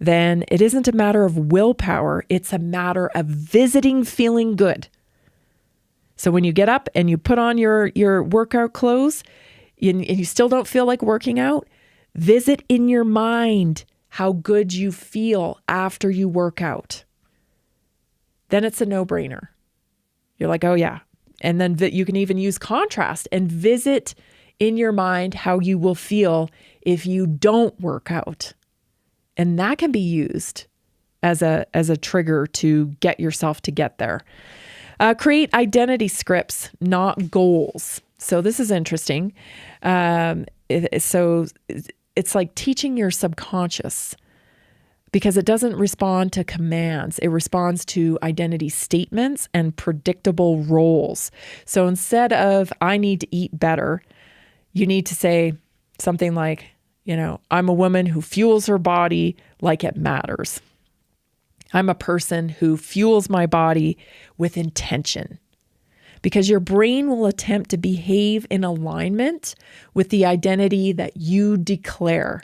then it isn't a matter of willpower. It's a matter of visiting feeling good. So when you get up and you put on your workout clothes and you still don't feel like working out, visit in your mind how good you feel after you work out. Then it's a no-brainer. You're like, oh yeah. And then you can even use contrast and visit in your mind how you will feel if you don't work out. And that can be used as a trigger to get yourself to get there. Create identity scripts, not goals. So this is interesting. So it's like teaching your subconscious, because it doesn't respond to commands. It responds to identity statements and predictable roles. So instead of, I need to eat better, you need to say something like, I'm a woman who fuels her body like it matters. I'm a person who fuels my body with intention. Because your brain will attempt to behave in alignment with the identity that you declare,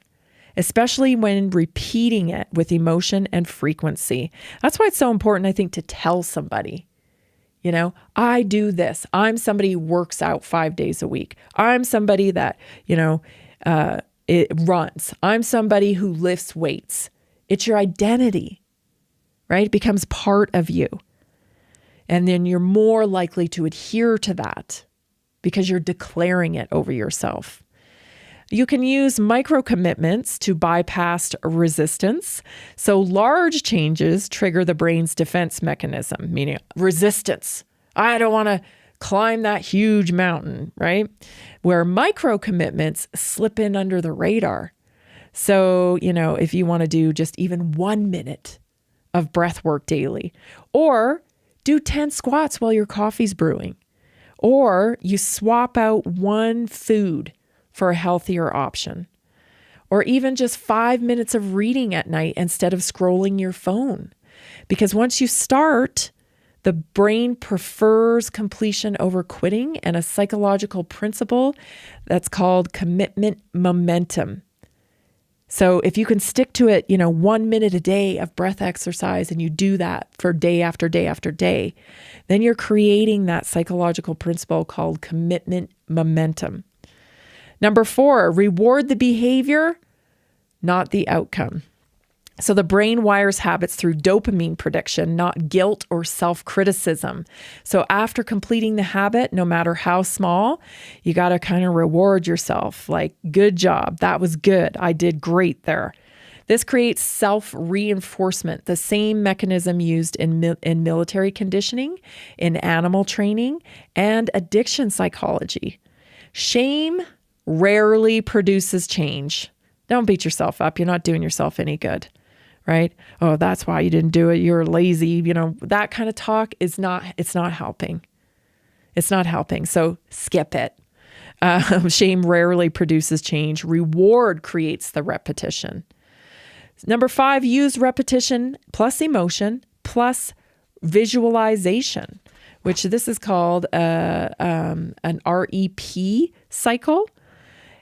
especially when repeating it with emotion and frequency. That's why it's so important, I think, to tell somebody, I do this. I'm somebody who works out 5 days a week. I'm somebody that, it runs. I'm somebody who lifts weights. It's your identity, right? It becomes part of you. And then you're more likely to adhere to that because you're declaring it over yourself. You can use micro commitments to bypass resistance. So large changes trigger the brain's defense mechanism, meaning resistance. I don't want to climb that huge mountain, right? Where micro commitments slip in under the radar. So, if you want to do just even 1 minute of breath work daily, or do 10 squats while your coffee's brewing, or you swap out one food for a healthier option, or even just 5 minutes of reading at night instead of scrolling your phone. Because once you start, the brain prefers completion over quitting, and a psychological principle that's called commitment momentum. So if you can stick to it, 1 minute a day of breath exercise, and you do that for day after day after day, then you're creating that psychological principle called commitment momentum. Number 4, reward the behavior, not the outcome. So the brain wires habits through dopamine prediction, not guilt or self-criticism. So after completing the habit, no matter how small, you got to kind of reward yourself. Like, good job. That was good. I did great there. This creates self-reinforcement, the same mechanism used in military conditioning, in animal training, and addiction psychology. Shame rarely produces change. Don't beat yourself up. You're not doing yourself any good. Right? Oh, that's why you didn't do it. You're lazy. That kind of talk it's not helping. It's not helping. So skip it. Shame rarely produces change. Reward creates the repetition. Number 5, use repetition plus emotion plus visualization, which this is called an REP cycle.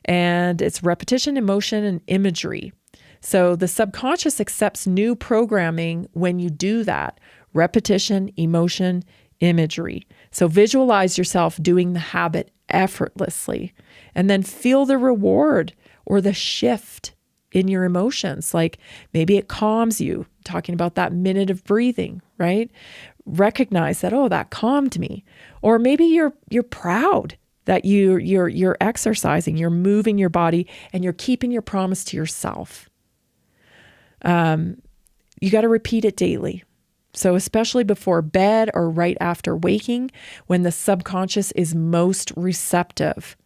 And it's repetition, emotion, and imagery. So the subconscious accepts new programming when you do that. Repetition, emotion, imagery. So visualize yourself doing the habit effortlessly, and then feel the reward or the shift in your emotions. Like maybe it calms you, talking about that minute of breathing, right? Recognize that, oh, that calmed me. Or maybe you're proud that you're exercising, you're moving your body, and you're keeping your promise to yourself. You got to repeat it daily. So especially before bed or right after waking, when the subconscious is most receptive.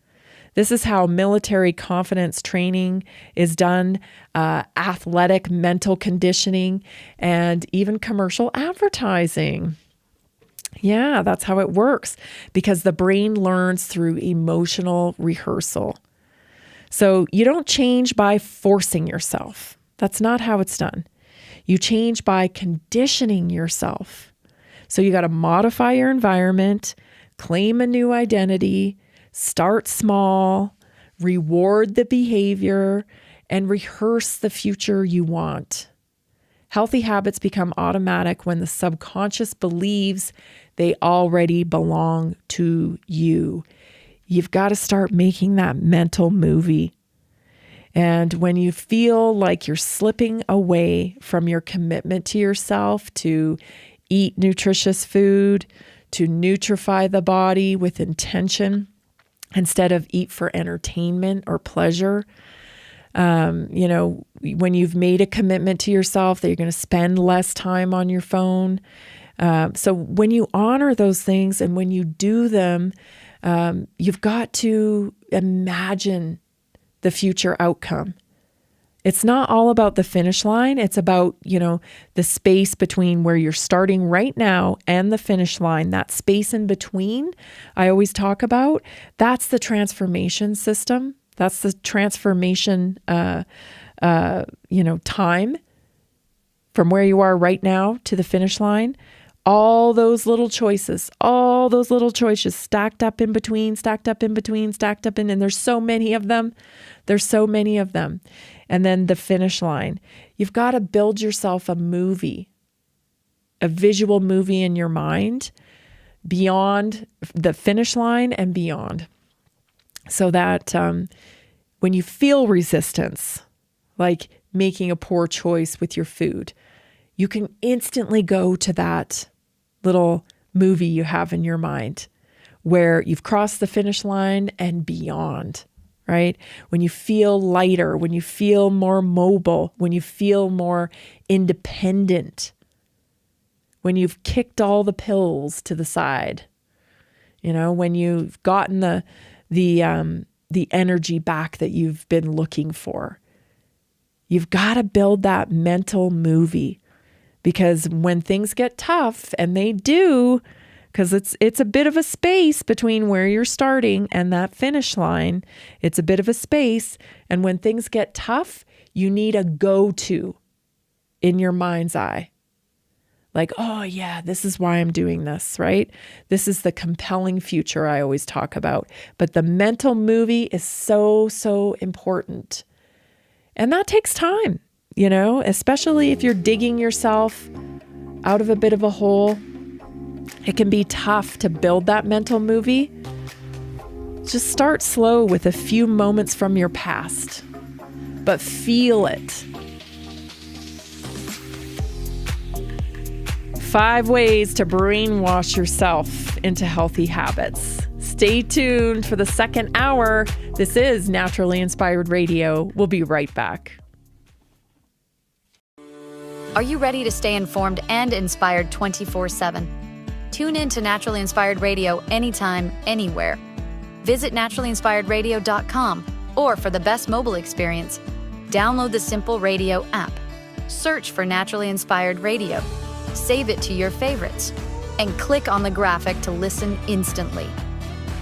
This is how military confidence training is done, athletic mental conditioning, and even commercial advertising. Yeah, that's how it works, because the brain learns through emotional rehearsal. So you don't change by forcing yourself. That's not how it's done. You change by conditioning yourself. So you got to modify your environment, claim a new identity, start small, reward the behavior, and rehearse the future you want. Healthy habits become automatic when the subconscious believes they already belong to you. You've got to start making that mental movie. And when you feel like you're slipping away from your commitment to yourself to eat nutritious food, to nutrify the body with intention instead of eat for entertainment or pleasure, when you've made a commitment to yourself that you're going to spend less time on your phone. So when you honor those things and when you do them, you've got to imagine the future outcome. It's not all about the finish line. It's about, the space between where you're starting right now and the finish line, that space in between I always talk about. That's the transformation system. That's the transformation, time from where you are right now to the finish line. All those little choices stacked up in between, and there's so many of them. And then the finish line. You've got to build yourself a movie, a visual movie in your mind beyond the finish line and beyond. So that when you feel resistance, like making a poor choice with your food, you can instantly go to that little movie you have in your mind where you've crossed the finish line and beyond, right? When you feel lighter, when you feel more mobile, when you feel more independent, when you've kicked all the pills to the side, when you've gotten the energy back that you've been looking for. You've got to build that mental movie, because when things get tough, and they do, because it's a bit of a space between where you're starting and that finish line. It's a bit of a space. And when things get tough, you need a go-to in your mind's eye. Like, oh yeah, this is why I'm doing this, right? This is the compelling future I always talk about. But the mental movie is so, so important. And that takes time, especially if you're digging yourself out of a bit of a hole. It can be tough to build that mental movie. Just start slow with a few moments from your past, but feel it. 5 ways to brainwash yourself into healthy habits. Stay tuned for the second hour. This is Naturally Inspired Radio. We'll be right back. Are you ready to stay informed and inspired 24/7? Tune in to Naturally Inspired Radio anytime, anywhere. Visit naturallyinspiredradio.com, or for the best mobile experience, download the Simple Radio app. Search for Naturally Inspired Radio. Save it to your favorites, and click on the graphic to listen instantly.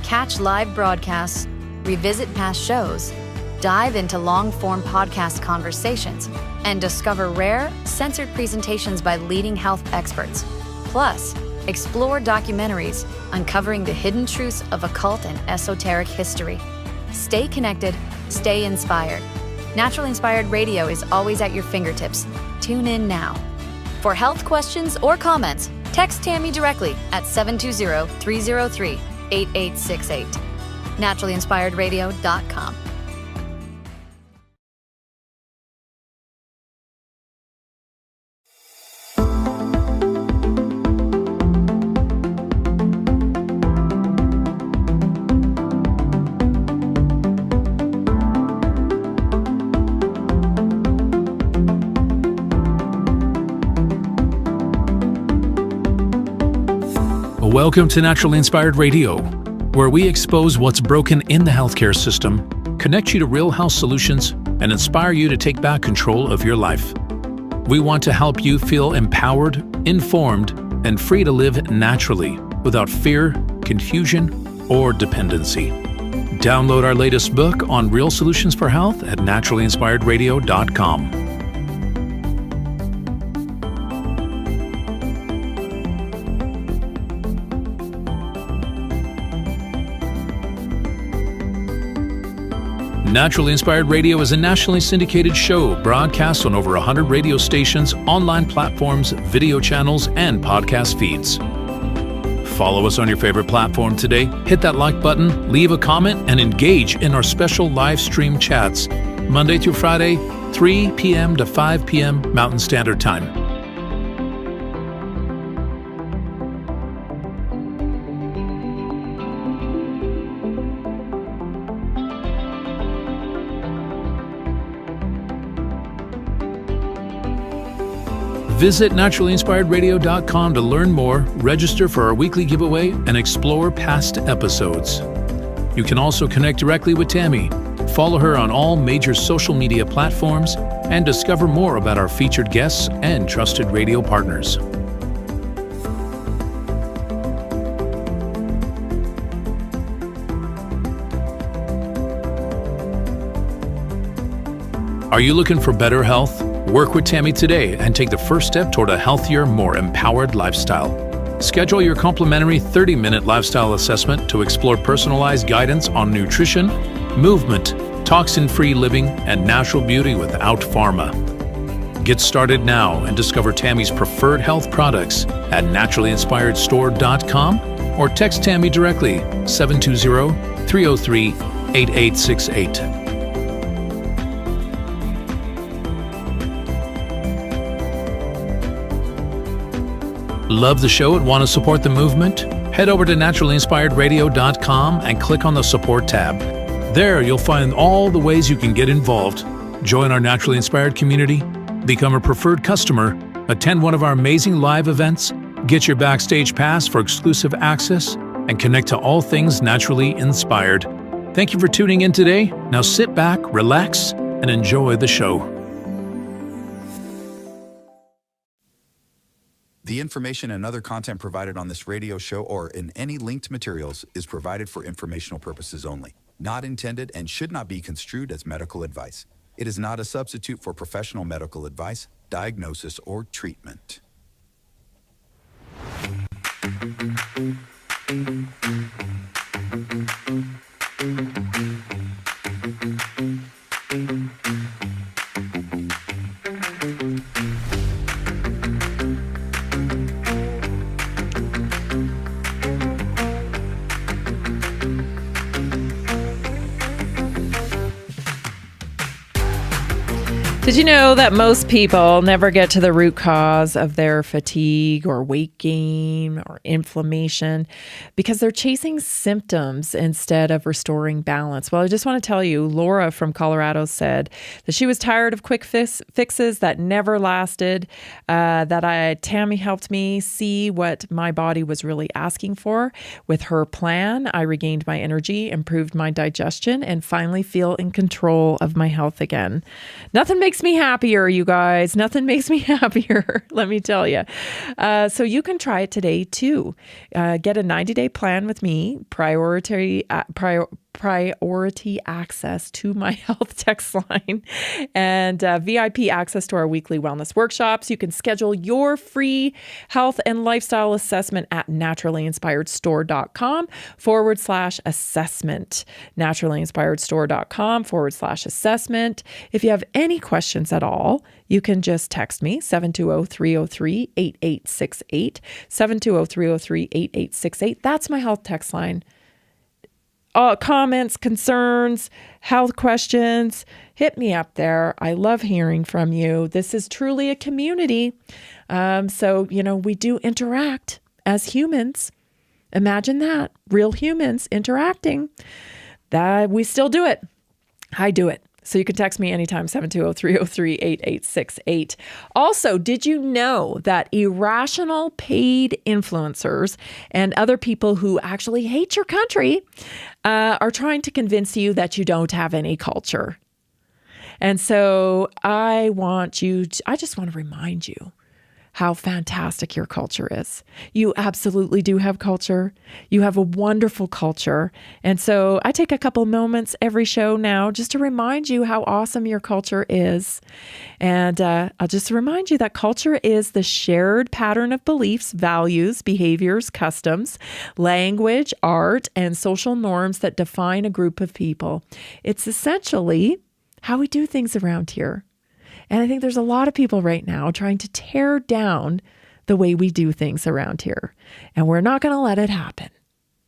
Catch live broadcasts, revisit past shows, dive into long-form podcast conversations, and discover rare, censored presentations by leading health experts. Plus, explore documentaries uncovering the hidden truths of occult and esoteric history. Stay connected, stay inspired. Naturally Inspired Radio is always at your fingertips. Tune in now. For health questions or comments, text Tammy directly at 720-303-8868. NaturallyInspiredRadio.com. Welcome to Naturally Inspired Radio, where we expose what's broken in the healthcare system, connect you to real health solutions, and inspire you to take back control of your life. We want to help you feel empowered, informed, and free to live naturally without fear, confusion, or dependency. Download our latest book on real solutions for health at naturallyinspiredradio.com. Naturally Inspired Radio is a nationally syndicated show broadcast on over 100 radio stations, online platforms, video channels, and podcast feeds. Follow us on your favorite platform today, hit that like button, leave a comment, and engage in our special live stream chats, Monday through Friday, 3 p.m. to 5 p.m. Mountain Standard Time. Visit naturallyinspiredradio.com to learn more, register for our weekly giveaway, and explore past episodes. You can also connect directly with Tammy, follow her on all major social media platforms, and discover more about our featured guests and trusted radio partners. Are you looking for better health? Work with Tammy today and take the first step toward a healthier, more empowered lifestyle. Schedule your complimentary 30-minute lifestyle assessment to explore personalized guidance on nutrition, movement, toxin-free living, and natural beauty without pharma. Get started now and discover Tammy's preferred health products at naturallyinspiredstore.com or text Tammy directly 720-303-8868. Love the show and want to support the movement? Head over to naturallyinspiredradio.com and click on the support tab. There you'll find all the ways you can get involved. Join our Naturally Inspired community, become a preferred customer, attend one of our amazing live events, get your backstage pass for exclusive access, and connect to all things naturally inspired. Thank you for tuning in today. Now sit back, relax, and enjoy the show. The information and other content provided on this radio show or in any linked materials is provided for informational purposes only, not intended and should not be construed as medical advice. It is not a substitute for professional medical advice, diagnosis, or treatment. Did you know that most people never get to the root cause of their fatigue or weight gain or inflammation because they're chasing symptoms instead of restoring balance? Well, I just want to tell you, Laura from Colorado said that she was tired of quick fixes that never lasted, Tammy helped me see what my body was really asking for. With her plan, I regained my energy, improved my digestion, and finally feel in control of my health again. Nothing makes me happier, you guys. Nothing makes me happier, let me tell you. So you can try it today too. Get a 90-day plan with me, prioritizing priority access to my health text line and VIP access to our weekly wellness workshops. You can schedule your free health and lifestyle assessment at naturallyinspiredstore.com/assessment. naturallyinspiredstore.com/assessment. If you have any questions at all, you can just text me 720-303-8868, 720-303-8868. That's my health text line. Comments, concerns, health questions, hit me up there. I love hearing from you. This is truly a community. So, we do interact as humans. Imagine that, real humans interacting. That we still do it. I do it. So you can text me anytime, 720-303-8868. Also, did you know that irrational paid influencers and other people who actually hate your country are trying to convince you that you don't have any culture? And so I just want to remind you how fantastic your culture is. You absolutely do have culture. You have a wonderful culture. And so I take a couple moments every show now just to remind you how awesome your culture is. And I'll just remind you that culture is the shared pattern of beliefs, values, behaviors, customs, language, art, and social norms that define a group of people. It's essentially how we do things around here. And I think there's a lot of people right now trying to tear down the way we do things around here. And we're not going to let it happen.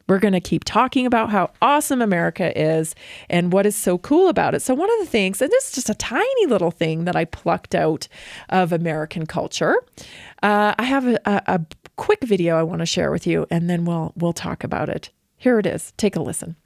We're going to keep talking about how awesome America is and what is so cool about it. So one of the things, and this is just a tiny little thing that I plucked out of American culture. I have a quick video I want to share with you, and then we'll talk about it. Here it is. Take a listen.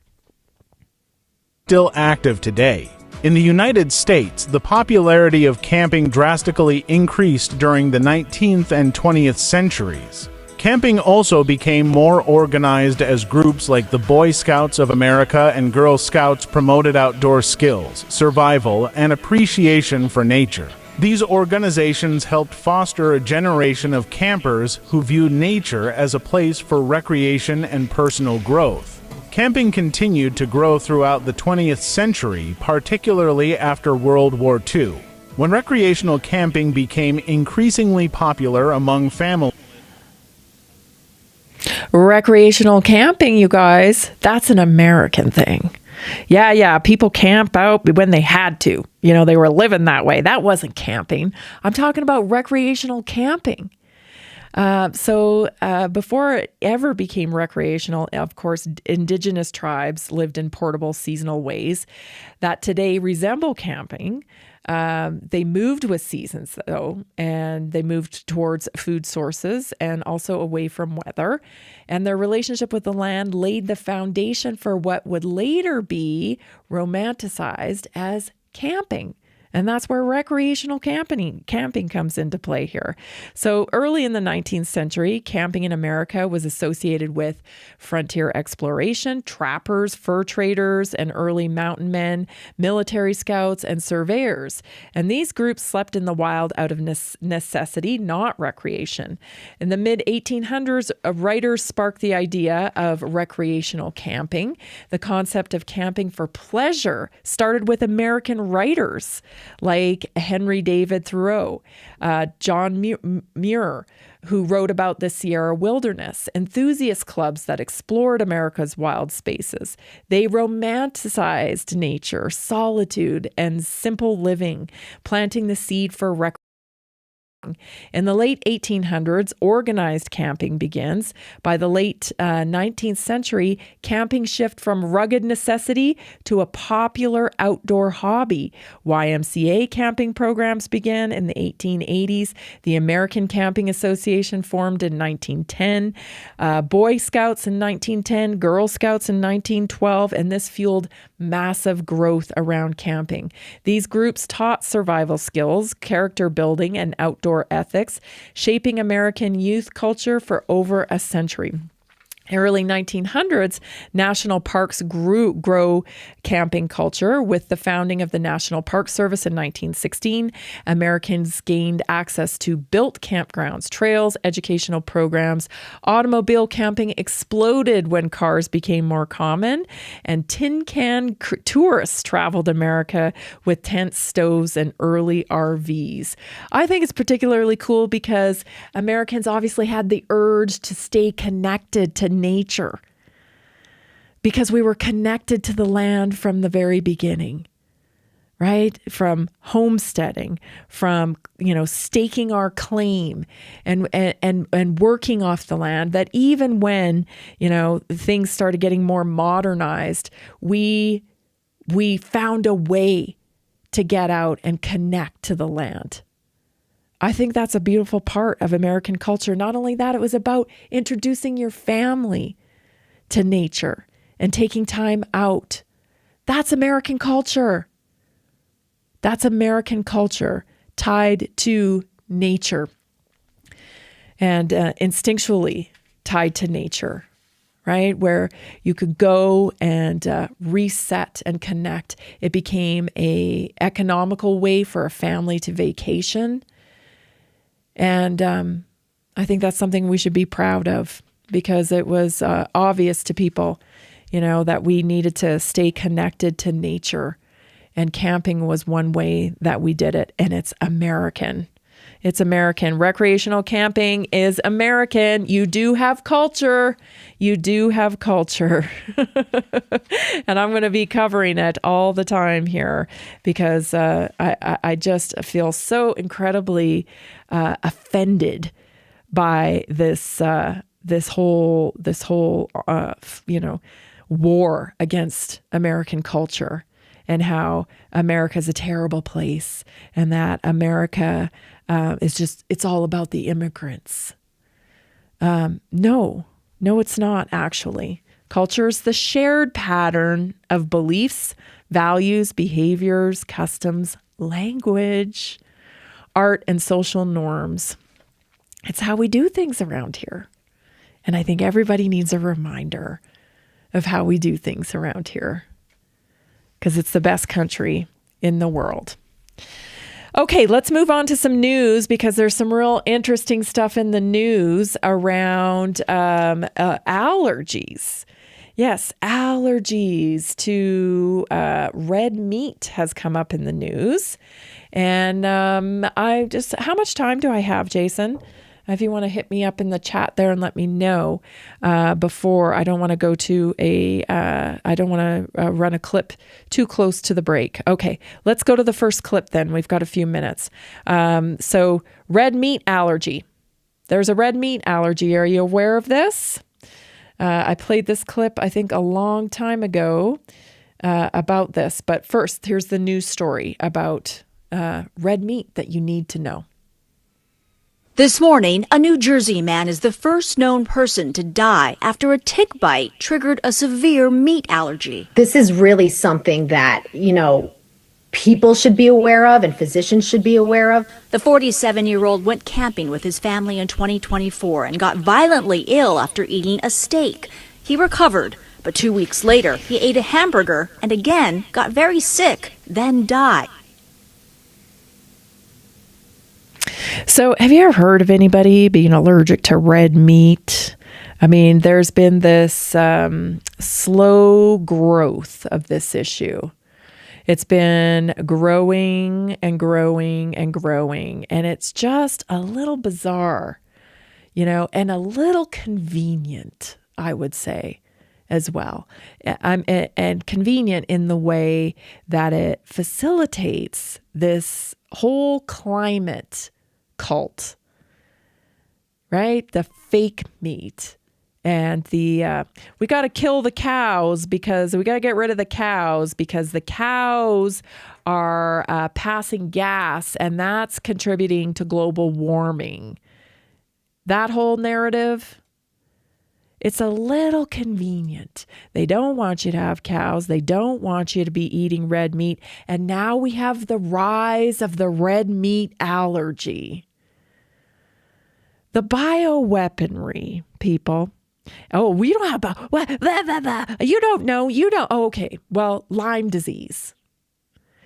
Still active today. In the United States, the popularity of camping drastically increased during the 19th and 20th centuries. Camping also became more organized as groups like the Boy Scouts of America and Girl Scouts promoted outdoor skills, survival, and appreciation for nature. These organizations helped foster a generation of campers who viewed nature as a place for recreation and personal growth. Camping continued to grow throughout the 20th century, particularly after World War II, when recreational camping became increasingly popular among families. Recreational camping, you guys, that's an American thing. Yeah, people camp out when they had to. They were living that way. That wasn't camping. I'm talking about recreational camping. So before it ever became recreational, of course, indigenous tribes lived in portable seasonal ways that today resemble camping. They moved with seasons, though, and they moved towards food sources and also away from weather. And their relationship with the land laid the foundation for what would later be romanticized as camping. And that's where recreational camping comes into play here. So early in the 19th century, camping in America was associated with frontier exploration, trappers, fur traders, and early mountain men, military scouts, and surveyors. And these groups slept in the wild out of necessity, not recreation. In the mid-1800s, writers sparked the idea of recreational camping. The concept of camping for pleasure started with American writers like Henry David Thoreau, John Muir, who wrote about the Sierra wilderness, enthusiast clubs that explored America's wild spaces. They romanticized nature, solitude, and simple living, planting the seed for recreation. In the late 1800s, organized camping begins. By the late 19th century, camping shifted from rugged necessity to a popular outdoor hobby. YMCA camping programs began in the 1880s. The American Camping Association formed in 1910. Boy Scouts in 1910, Girl Scouts in 1912, and this fueled massive growth around camping. These groups taught survival skills, character building, and outdoor ethics, shaping American youth culture for over a century. Early 1900s, national parks grow camping culture. With the founding of the National Park Service in 1916, Americans gained access to built campgrounds, trails, educational programs. Automobile camping exploded when cars became more common, and tin can tourists traveled America with tents, stoves, and early RVs. I think it's particularly cool because Americans obviously had the urge to stay connected to nature, because we were connected to the land from the very beginning, right? From homesteading, from, staking our claim and working off the land, that even when, things started getting more modernized, we found a way to get out and connect to the land. I think that's a beautiful part of American culture. Not only that, it was about introducing your family to nature and taking time out. That's American culture. That's American culture tied to nature and instinctually tied to nature, right? Where you could go and reset and connect. It became an economical way for a family to vacation. And I think that's something we should be proud of, because it was obvious to people, that we needed to stay connected to nature. And camping was one way that we did it. And it's American. It's American. Recreational camping is American. You do have culture. You do have culture. And I'm going to be covering it all the time here, because I just feel so incredibly offended by this whole war against American culture, and how America is a terrible place, and that America it's all about the immigrants. No, it's not actually. Culture is the shared pattern of beliefs, values, behaviors, customs, language, art, and social norms. It's how we do things around here. And I think everybody needs a reminder of how we do things around here, because it's the best country in the world. Okay, let's move on to some news, because there's some real interesting stuff in the news around allergies. Yes, allergies to red meat has come up in the news. And how much time do I have, Jason? If you want to hit me up in the chat there and let me know before, I don't want to go to I don't want to run a clip too close to the break. Okay, let's go to the first clip then. We've got a few minutes. So red meat allergy. There's a red meat allergy. Are you aware of this? I played this clip, I think, a long time ago about this. But first, here's the news story about red meat that you need to know. This morning, a New Jersey man is the first known person to die after a tick bite triggered a severe meat allergy. This is really something that, people should be aware of and physicians should be aware of. The 47-year-old went camping with his family in 2024 and got violently ill after eating a steak. He recovered, but 2 weeks later, he ate a hamburger and again got very sick, then died. So have you ever heard of anybody being allergic to red meat? I mean, there's been this slow growth of this issue. It's been growing and growing and growing, and it's just a little bizarre, and a little convenient, I would say, as well. And convenient in the way that it facilitates this whole climate cult, right? The fake meat and the we got to kill the cows because we got to get rid of the cows because the cows are passing gas and that's contributing to global warming. That whole narrative, it's a little convenient. They don't want you to have cows. They don't want you to be eating red meat. And now we have the rise of the red meat allergy. The bioweaponry, people, Oh, we don't have, what, blah, blah, blah. You don't know. You don't. Oh, okay. Well, Lyme disease.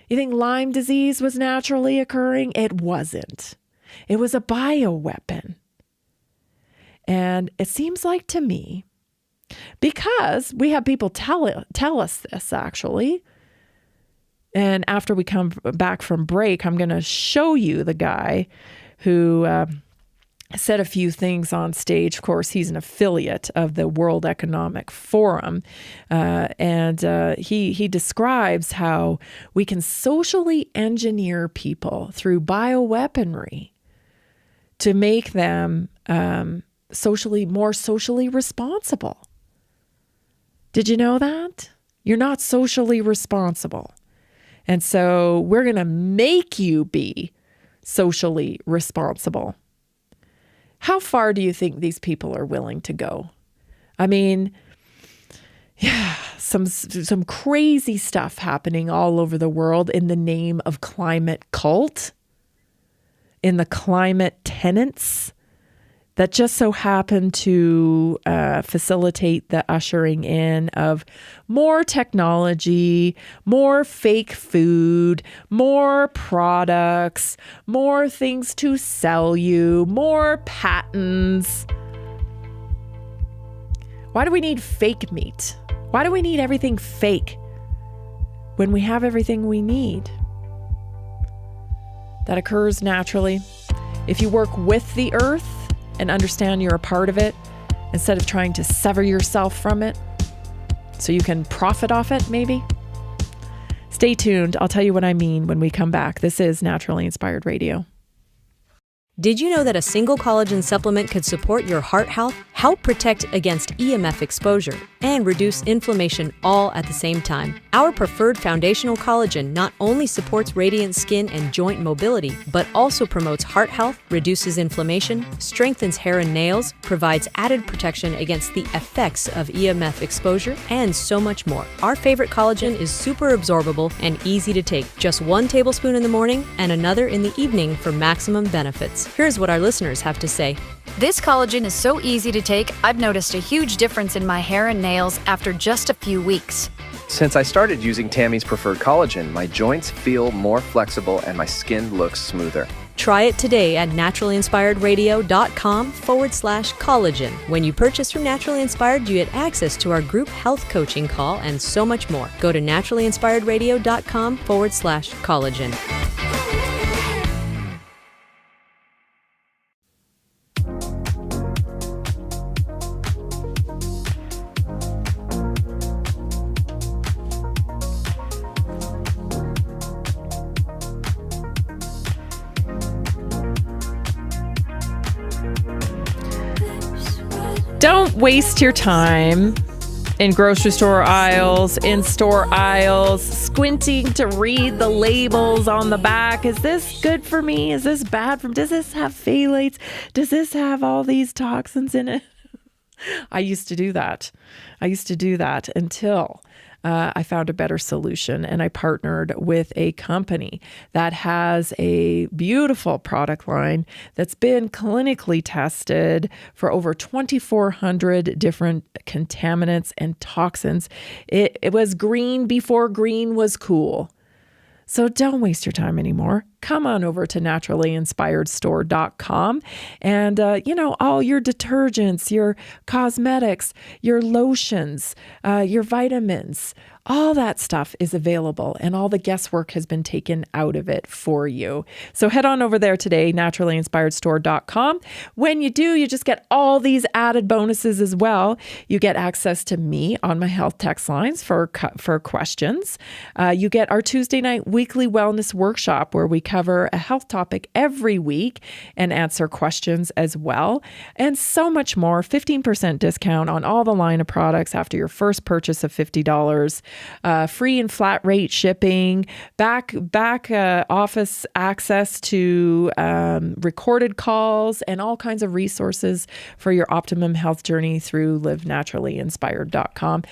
You think Lyme disease was naturally occurring? It wasn't. It was a bioweapon. And it seems like to me, because we have people tell us this actually, and after we come back from break, I'm going to show you the guy who said a few things on stage. Of course, he's an affiliate of the World Economic Forum, and he describes how we can socially engineer people through bioweaponry to make them more socially responsible. Did you know that? You're not socially responsible. And so we're going to make you be socially responsible. How far do you think these people are willing to go? I mean, yeah, some crazy stuff happening all over the world in the name of climate cult, in the climate tenants that just so happen to facilitate the ushering in of more technology, more fake food, more products, more things to sell you, more patents. Why do we need fake meat? Why do we need everything fake when we have everything we need that occurs naturally? If you work with the earth and understand you're a part of it, instead of trying to sever yourself from it so you can profit off it, maybe. Stay tuned. I'll tell you what I mean when we come back. This is Naturally Inspired Radio. Did you know that a single collagen supplement could support your heart health, help protect against EMF exposure, and reduce inflammation all at the same time? Our preferred foundational collagen not only supports radiant skin and joint mobility, but also promotes heart health, reduces inflammation, strengthens hair and nails, provides added protection against the effects of EMF exposure, and so much more. Our favorite collagen is super absorbable and easy to take. Just 1 tablespoon in the morning and another in the evening for maximum benefits. Here's what our listeners have to say. This collagen is so easy to take, I've noticed a huge difference in my hair and nails after just a few weeks. Since I started using Tammy's preferred collagen, my joints feel more flexible and my skin looks smoother. Try it today at naturallyinspiredradio.com/collagen. When you purchase from Naturally Inspired, you get access to our group health coaching call and so much more. Go to naturallyinspiredradio.com/collagen. Don't waste your time in grocery store aisles, in store aisles, squinting to read the labels on the back. Is this good for me? Is this bad for me? Does this have phthalates? Does this have all these toxins in it? I used to do that. Until I found a better solution, and I partnered with a company that has a beautiful product line that's been clinically tested for over 2,400 different contaminants and toxins. It was green before green was cool. So don't waste your time anymore. Come on over to naturallyinspiredstore.com and, all your detergents, your cosmetics, your lotions, your vitamins, all that stuff is available and all the guesswork has been taken out of it for you. So head on over there today, naturallyinspiredstore.com. When you do, you just get all these added bonuses as well. You get access to me on my health text lines for questions. You get our Tuesday night weekly wellness workshop where we cover a health topic every week and answer questions as well. And so much more. 15% discount on all the line of products after your first purchase of $50. Free and flat rate shipping, back office access to recorded calls, and all kinds of resources for your optimum health journey through livenaturallyinspired.com.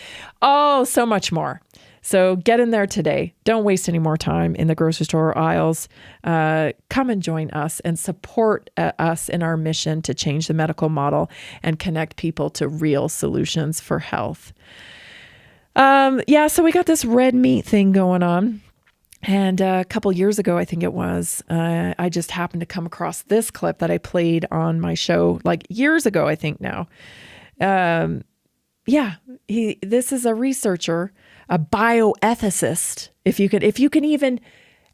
Oh, so much more. So get in there today. Don't waste any more time in the grocery store aisles. Come and join us and support us in our mission to change the medical model and connect people to real solutions for health. So we got this red meat thing going on. And a couple years ago, I think it was, I just happened to come across this clip that I played on my show like years ago, I think now. This is a researcher, a bioethicist. If you can even,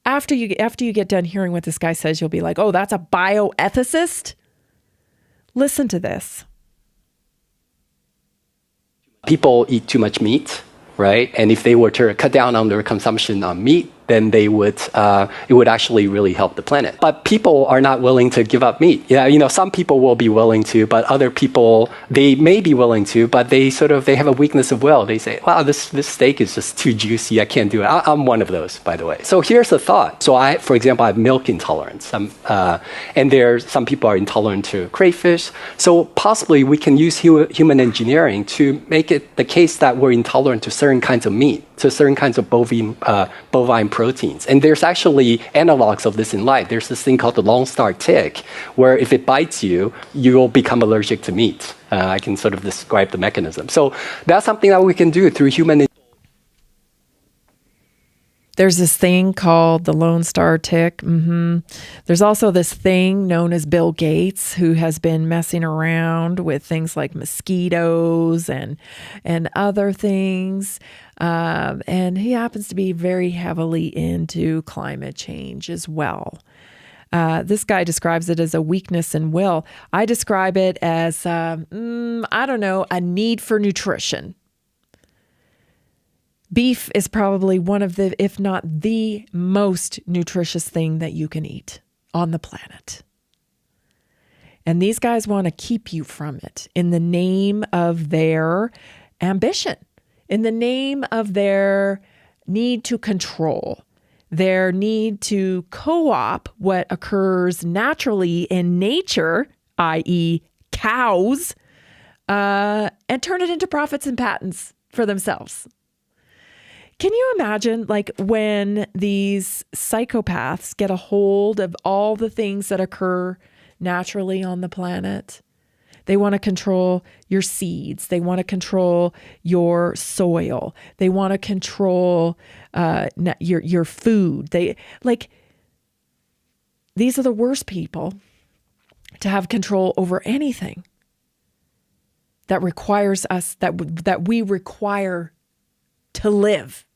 after you get done hearing what this guy says, you'll be like, oh, that's a bioethicist? Listen to this. People eat too much meat, right? And if they were to cut down on their consumption on meat, then it would actually really help the planet. But people are not willing to give up meat. Yeah, some people will be willing to, but other people, they may be willing to, but they have a weakness of will. They say, wow, this steak is just too juicy. I can't do it. I'm one of those, by the way. So here's the thought. So for example, I have milk intolerance. And some people are intolerant to crayfish. So possibly we can use human engineering to make it the case that we're intolerant to certain kinds of meat, to certain kinds of bovine proteins. And there's actually analogs of this in life. There's this thing called the Lone Star tick, where if it bites you, you'll become allergic to meat. I can sort of describe the mechanism. So that's something that we can do through human. There's this thing called the Lone Star tick. There's also this thing known as Bill Gates, who has been messing around with things like mosquitoes and other things. And he happens to be very heavily into climate change as well. This guy describes it as a weakness in will. I describe it as, a need for nutrition. Beef is probably one of the, if not the most nutritious thing that you can eat on the planet. And these guys want to keep you from it in the name of their ambition, in the name of their need to control, their need to co-opt what occurs naturally in nature, i.e. cows, and turn it into profits and patents for themselves. Can you imagine, like, when these psychopaths get a hold of all the things that occur naturally on the planet? They want to control your seeds. They want to control your soil. They want to control your food. These are the worst people to have control over anything that requires us, that we require to live.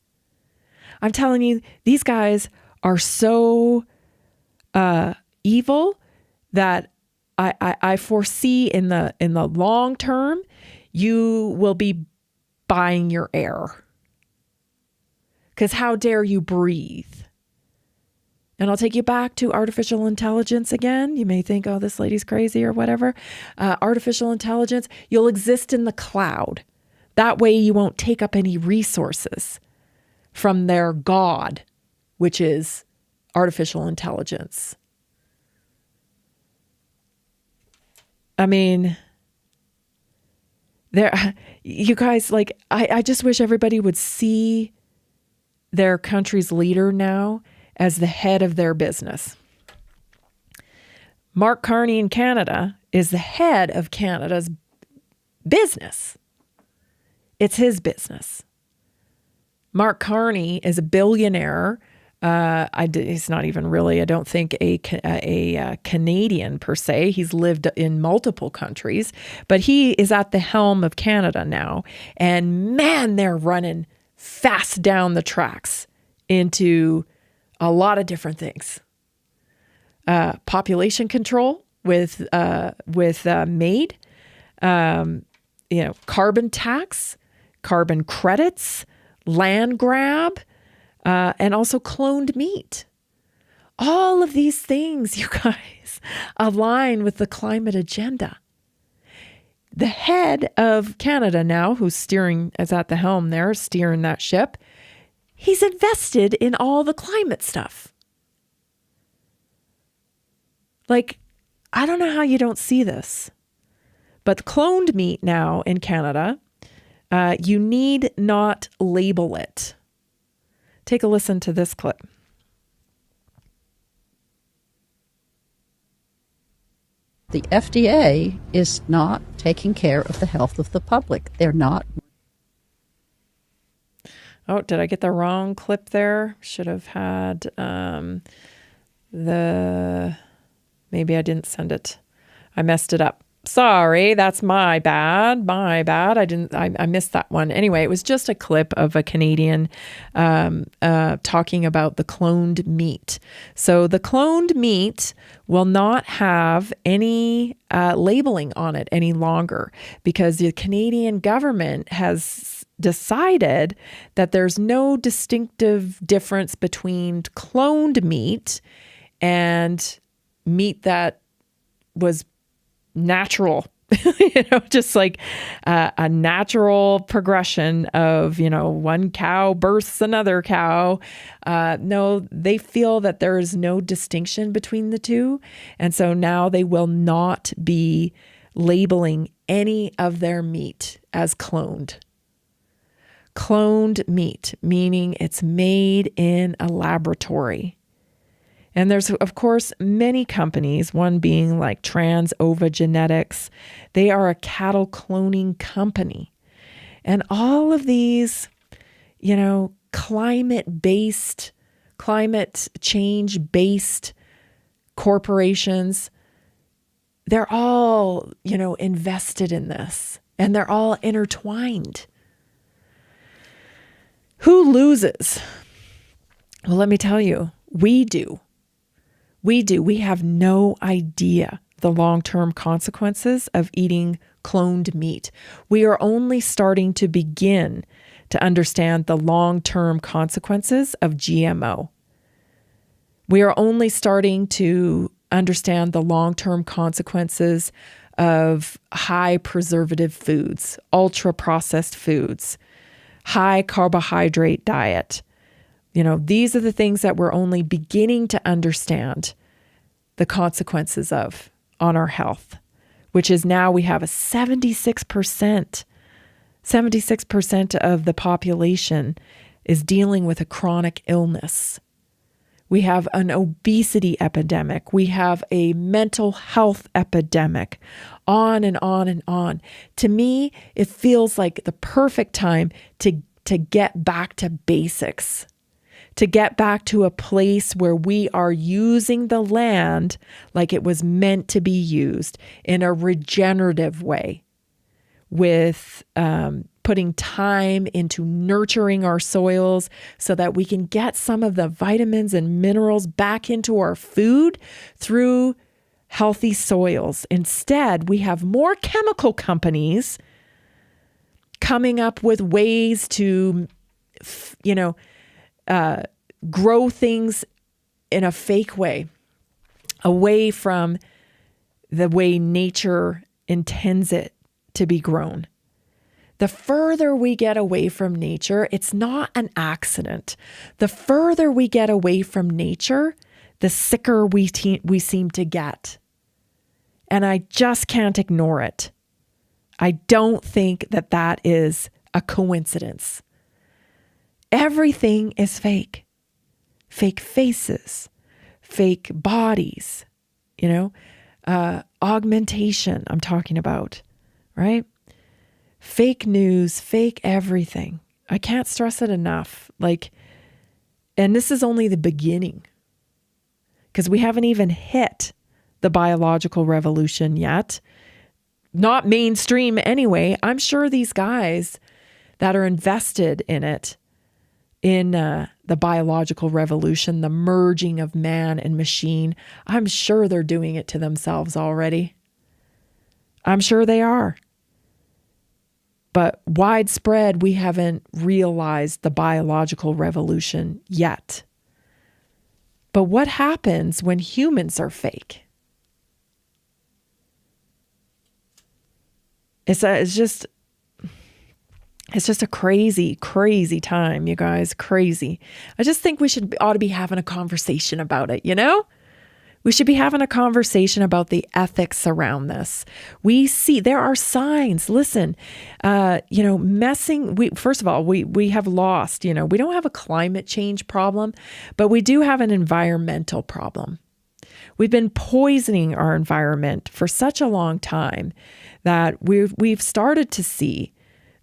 I'm telling you, these guys are so evil that I foresee in the long term, you will be buying your air. Because how dare you breathe? And I'll take you back to artificial intelligence again. You may think, oh, this lady's crazy or whatever. Artificial intelligence, you'll exist in the cloud. That way you won't take up any resources from their God, which is artificial intelligence. I mean, you guys, I just wish everybody would see their country's leader now as the head of their business. Mark Carney in Canada is the head of Canada's business. It's his business. Mark Carney is a billionaire. He's not even really, I don't think, a Canadian per se. He's lived in multiple countries, but he is at the helm of Canada now. And man, they're running fast down the tracks into a lot of different things. Population control with MAID, carbon tax, carbon credits, land grab, and also cloned meat. All of these things, you guys, align with the climate agenda. The head of Canada now, is at the helm there, steering that ship, he's invested in all the climate stuff. I don't know how you don't see this, but cloned meat now in Canada, you need not label it. Take a listen to this clip. The FDA is not taking care of the health of the public. They're not. Oh, did I get the wrong clip there? Should have had maybe I didn't send it. I messed it up. Sorry, that's my bad. I missed that one. Anyway, it was just a clip of a Canadian talking about the cloned meat. So the cloned meat will not have any labeling on it any longer because the Canadian government has decided that there's no distinctive difference between cloned meat and meat that was natural, just like a natural progression of, one cow births another cow. No, they feel that there is no distinction between the two. And so now they will not be labeling any of their meat as cloned. Cloned meat, meaning it's made in a laboratory. And there's, of course, many companies, one being like Trans Ova Genetics. They are a cattle cloning company. And all of these, climate change-based corporations, they're all, invested in this. And they're all intertwined. Who loses? Well, let me tell you, we do. We have no idea the long-term consequences of eating cloned meat. We are only starting to begin to understand the long-term consequences of GMO. We are only starting to understand the long-term consequences of high preservative foods, ultra-processed foods, high carbohydrate diet. These are the things that we're only beginning to understand the consequences of on our health, which is now we have a 76% of the population is dealing with a chronic illness. We have an obesity epidemic. We have a mental health epidemic, on and on and on. To me, it feels like the perfect time to get back to basics. To get back to a place where we are using the land like it was meant to be used in a regenerative way, with putting time into nurturing our soils so that we can get some of the vitamins and minerals back into our food through healthy soils. Instead, we have more chemical companies coming up with ways to, grow things in a fake way, away from the way nature intends it to be grown. The further we get away from nature, it's not an accident. The further we get away from nature, the sicker we seem to get. And I just can't ignore it. I don't think that is a coincidence. Everything is fake. Fake faces, fake bodies, augmentation I'm talking about, right? Fake news, fake everything. I can't stress it enough. And this is only the beginning, because we haven't even hit the biological revolution yet. Not mainstream anyway. I'm sure these guys that are invested in it, in the biological revolution, the merging of man and machine, I'm sure they're doing it to themselves already. I'm sure they are. But widespread, we haven't realized the biological revolution yet. But what happens when humans are fake? It's just a crazy, crazy time, you guys. Crazy. I just think we ought to be having a conversation about it, We should be having a conversation about the ethics around this. We see there are signs. Listen, first of all, we have lost, we don't have a climate change problem, but we do have an environmental problem. We've been poisoning our environment for such a long time that we've started to see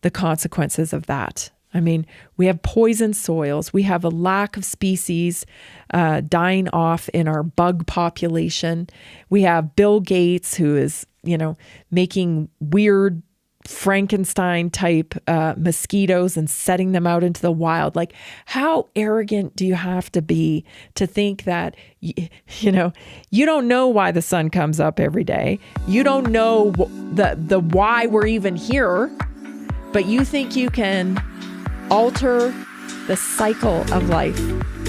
the consequences of that. I mean, we have poisoned soils. We have a lack of species dying off in our bug population. We have Bill Gates, who is, making weird Frankenstein type mosquitoes and setting them out into the wild. Like, how arrogant do you have to be to think that, you don't know why the sun comes up every day. You don't know the why we're even here, but you think you can alter the cycle of life,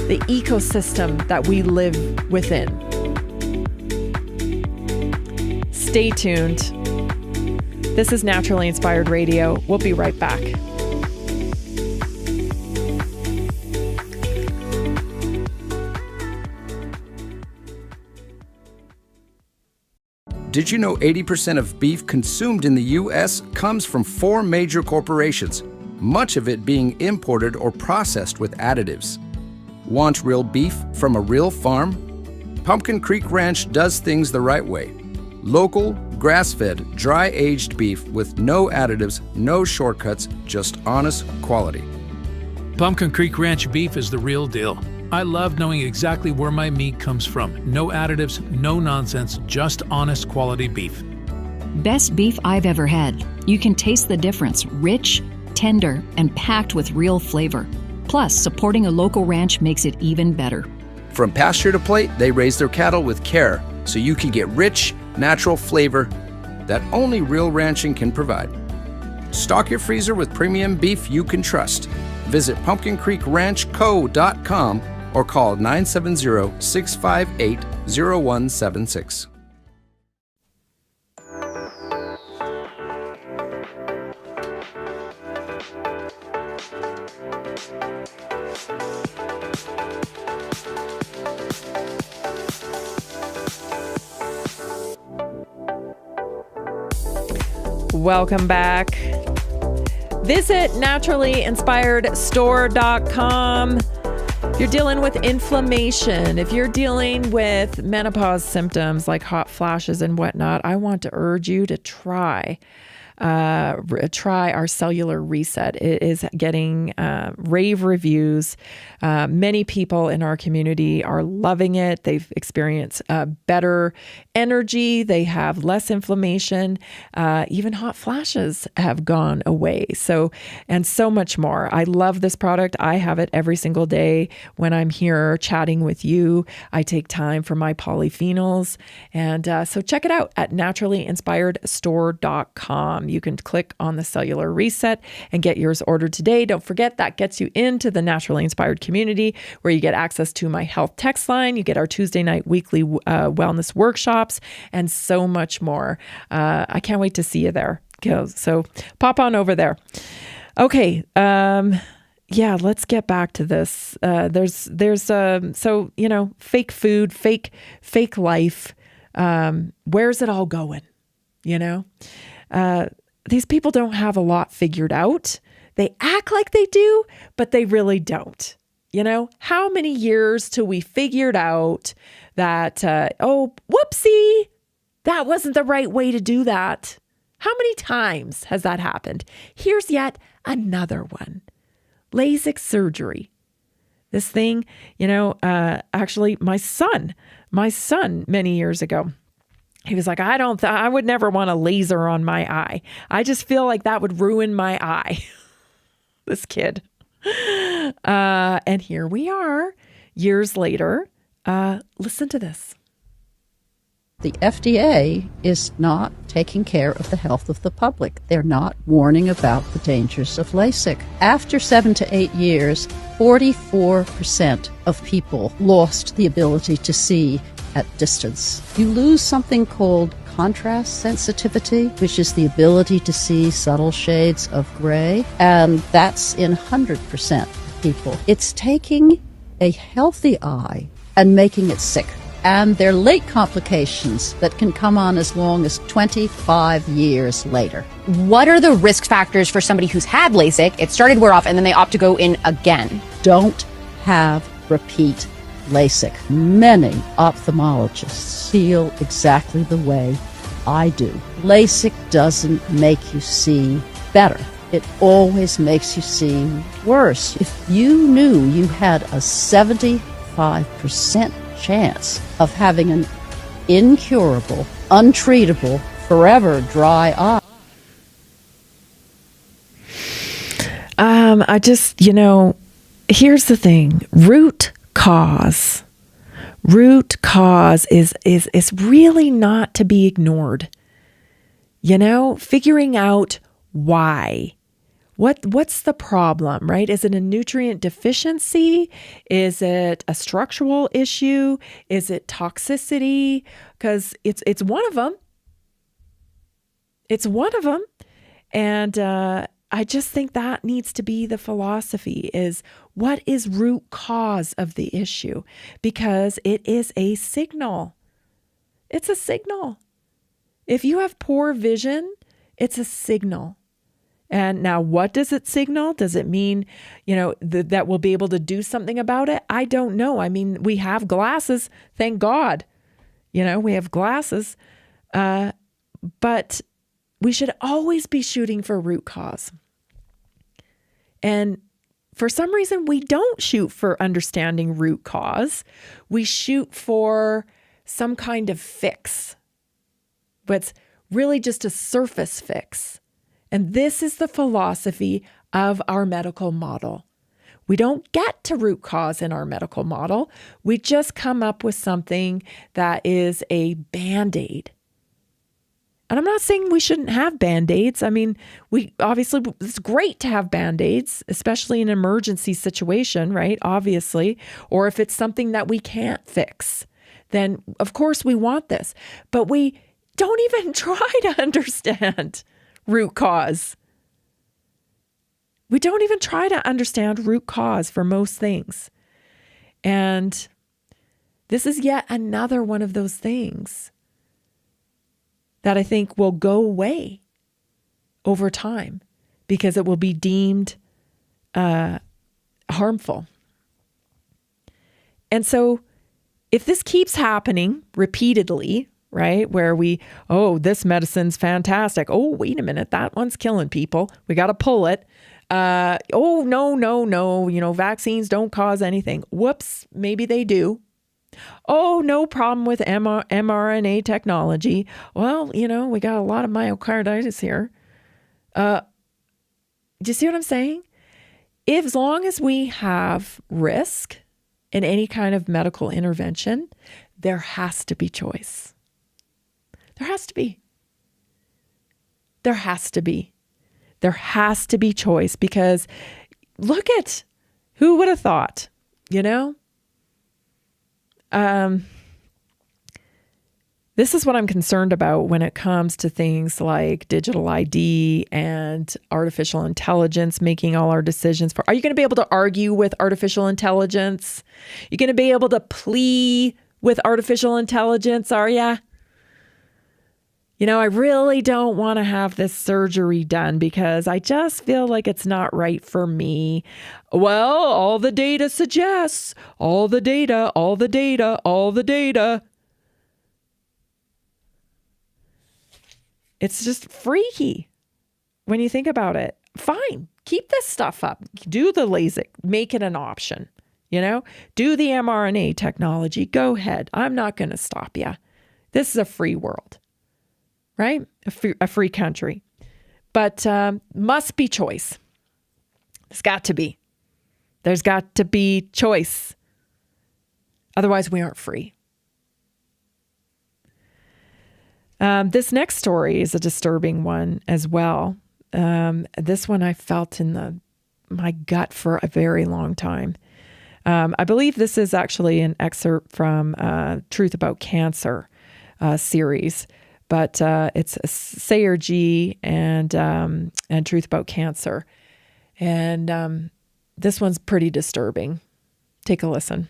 the ecosystem that we live within. Stay tuned. This is Naturally Inspired Radio. We'll be right back. Did you know 80% of beef consumed in the U.S. comes from 4 major corporations, much of it being imported or processed with additives? Want real beef from a real farm? Pumpkin Creek Ranch does things the right way. Local, grass-fed, dry-aged beef with no additives, no shortcuts, just honest quality. Pumpkin Creek Ranch beef is the real deal. I love knowing exactly where my meat comes from. No additives, no nonsense, just honest quality beef. Best beef I've ever had. You can taste the difference. Rich, tender, and packed with real flavor. Plus, supporting a local ranch makes it even better. From pasture to plate, they raise their cattle with care, so you can get rich, natural flavor that only real ranching can provide. Stock your freezer with premium beef you can trust. Visit pumpkincreekranchco.com or call 970-658-0176. Welcome back. Visit naturallyinspiredstore.com. If you're dealing with inflammation, if you're dealing with menopause symptoms like hot flashes and whatnot, I want to urge you to try our cellular reset. It is getting rave reviews. Many people in our community are loving it. They've experienced better energy. They have less inflammation. Even hot flashes have gone away. And so much more. I love this product. I have it every single day when I'm here chatting with you. I take time for my polyphenols. And so check it out at naturallyinspiredstore.com. You can click on the cellular reset and get yours ordered today. Don't forget, that gets you into the Naturally Inspired community, where you get access to my health text line. You get our Tuesday night weekly wellness workshops and so much more. I can't wait to see you there. So pop on over there. Okay. Let's get back to this. There's fake food, fake life. Where's it all going? These people don't have a lot figured out. They act like they do, but they really don't. How many years till we figured out that, whoopsie, that wasn't the right way to do that? How many times has that happened? Here's yet another one. Lasik surgery. This thing, actually my son many years ago, he was like, I would never want a laser on my eye. I just feel like that would ruin my eye. This kid. And here we are, years later. Listen to this. The FDA is not taking care of the health of the public. They're not warning about the dangers of Lasik. After 7 to 8 years, 44% of people lost the ability to see at distance. You lose something called contrast sensitivity, which is the ability to see subtle shades of gray, and that's in 100% of people. It's taking a healthy eye and making it sick. and their late complications that can come on as long as 25 years later. What are the risk factors for somebody who's had LASIK, it started to wear off, and then they opt to go in again? Don't have repeat LASIK. Many ophthalmologists feel exactly the way I do. LASIK doesn't make you see better. It always makes you see worse. If you knew you had a 75% chance of having an incurable, untreatable, forever dry eye. I just, here's the thing. Root cause is really not to be ignored. Figuring out why. What's the problem, right? Is it a nutrient deficiency? Is it a structural issue? Is it toxicity? Because it's one of them. It's one of them. And I just think that needs to be the philosophy, is what is root cause of the issue? Because it is a signal. It's a signal. If you have poor vision, it's a signal. And now what does it signal? Does it mean, that we'll be able to do something about it? I don't know. I mean, we have glasses, thank God. We have glasses. But we should always be shooting for root cause. And for some reason, we don't shoot for understanding root cause. We shoot for some kind of fix. But it's really just a surface fix. And this is the philosophy of our medical model. We don't get to root cause in our medical model. We just come up with something that is a Band-Aid. And I'm not saying we shouldn't have Band-Aids. I mean, it's great to have Band-Aids, especially in an emergency situation, right? Obviously. Or if it's something that we can't fix, then of course we want this. But we don't even try to understand root cause. We don't even try to understand root cause for most things. And this is yet another one of those things that I think will go away over time because it will be deemed harmful. And so if this keeps happening repeatedly, right, where this medicine's fantastic. Oh, wait a minute, that one's killing people. We got to pull it. No, vaccines don't cause anything. Whoops, maybe they do. Oh, no problem with mRNA technology. Well, we got a lot of myocarditis here. Do you see what I'm saying? As long as we have risk in any kind of medical intervention, there has to be choice. There has to be. There has to be. There has to be choice because look at who would have thought, This is what I'm concerned about when it comes to things like digital ID and artificial intelligence making all our decisions. Are you going to be able to argue with artificial intelligence? You're going to be able to plea with artificial intelligence, are ya? I really don't want to have this surgery done because I just feel like it's not right for me. Well, all the data suggests, all the data. It's just freaky when you think about it. Fine, keep this stuff up. Do the LASIK, make it an option. Do the mRNA technology. Go ahead. I'm not going to stop you. This is a free world. Right? A free country. But must be choice. There's got to be. There's got to be choice. Otherwise, we aren't free. This next story is a disturbing one as well. This one I felt in my gut for a very long time. I believe this is actually an excerpt from Truth About Cancer series. But it's Sayer G and Truth About Cancer. And this one's pretty disturbing. Take a listen.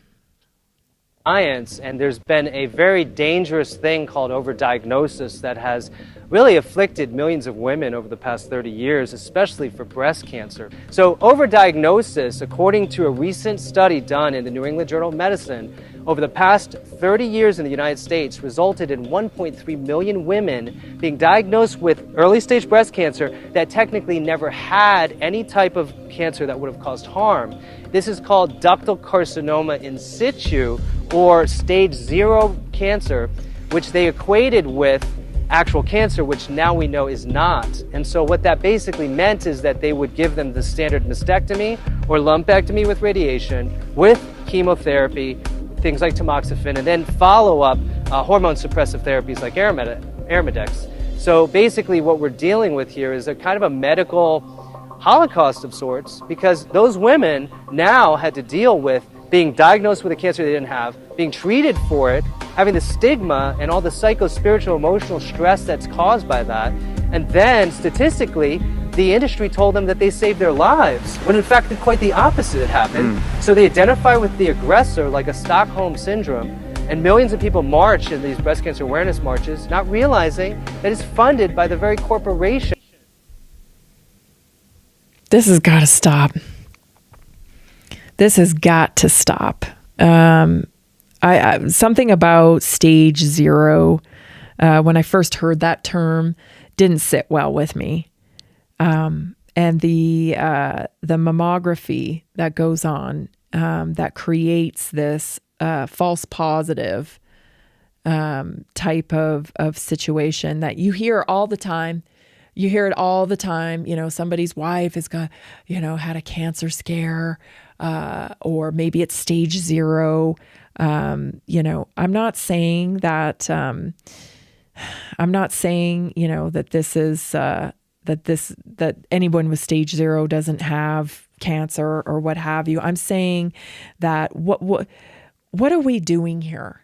science, and there's been a very dangerous thing called overdiagnosis that has really afflicted millions of women over the past 30 years, especially for breast cancer. So overdiagnosis, according to a recent study done in the New England Journal of Medicine, over the past 30 years in the United States resulted in 1.3 million women being diagnosed with early stage breast cancer that technically never had any type of cancer that would have caused harm. This is called ductal carcinoma in situ, or stage 0 cancer, which they equated with actual cancer, which now we know is not. And so what that basically meant is that they would give them the standard mastectomy or lumpectomy with radiation, with chemotherapy, things like tamoxifen, and then follow up hormone suppressive therapies like Arimidex. So basically what we're dealing with here is a kind of a medical holocaust of sorts, because those women now had to deal with being diagnosed with a cancer they didn't have, being treated for it, having the stigma and all the psycho-spiritual emotional stress that's caused by that. And then statistically, the industry told them that they saved their lives, when in fact quite the opposite happened. So they identify with the aggressor like a Stockholm syndrome, and millions of people march in these breast cancer awareness marches, not realizing that it's funded by the very corporation. This has got to stop. This has got to stop. Something about stage 0, when I first heard that term, didn't sit well with me. And the mammography that goes on, that creates this false positive type of situation that you hear all the time. You hear it all the time. You know, somebody's wife has got, had a cancer scare, or maybe it's stage 0. I'm not saying that, that this is, that anyone with stage 0 doesn't have cancer or what have you. I'm saying that what are we doing here?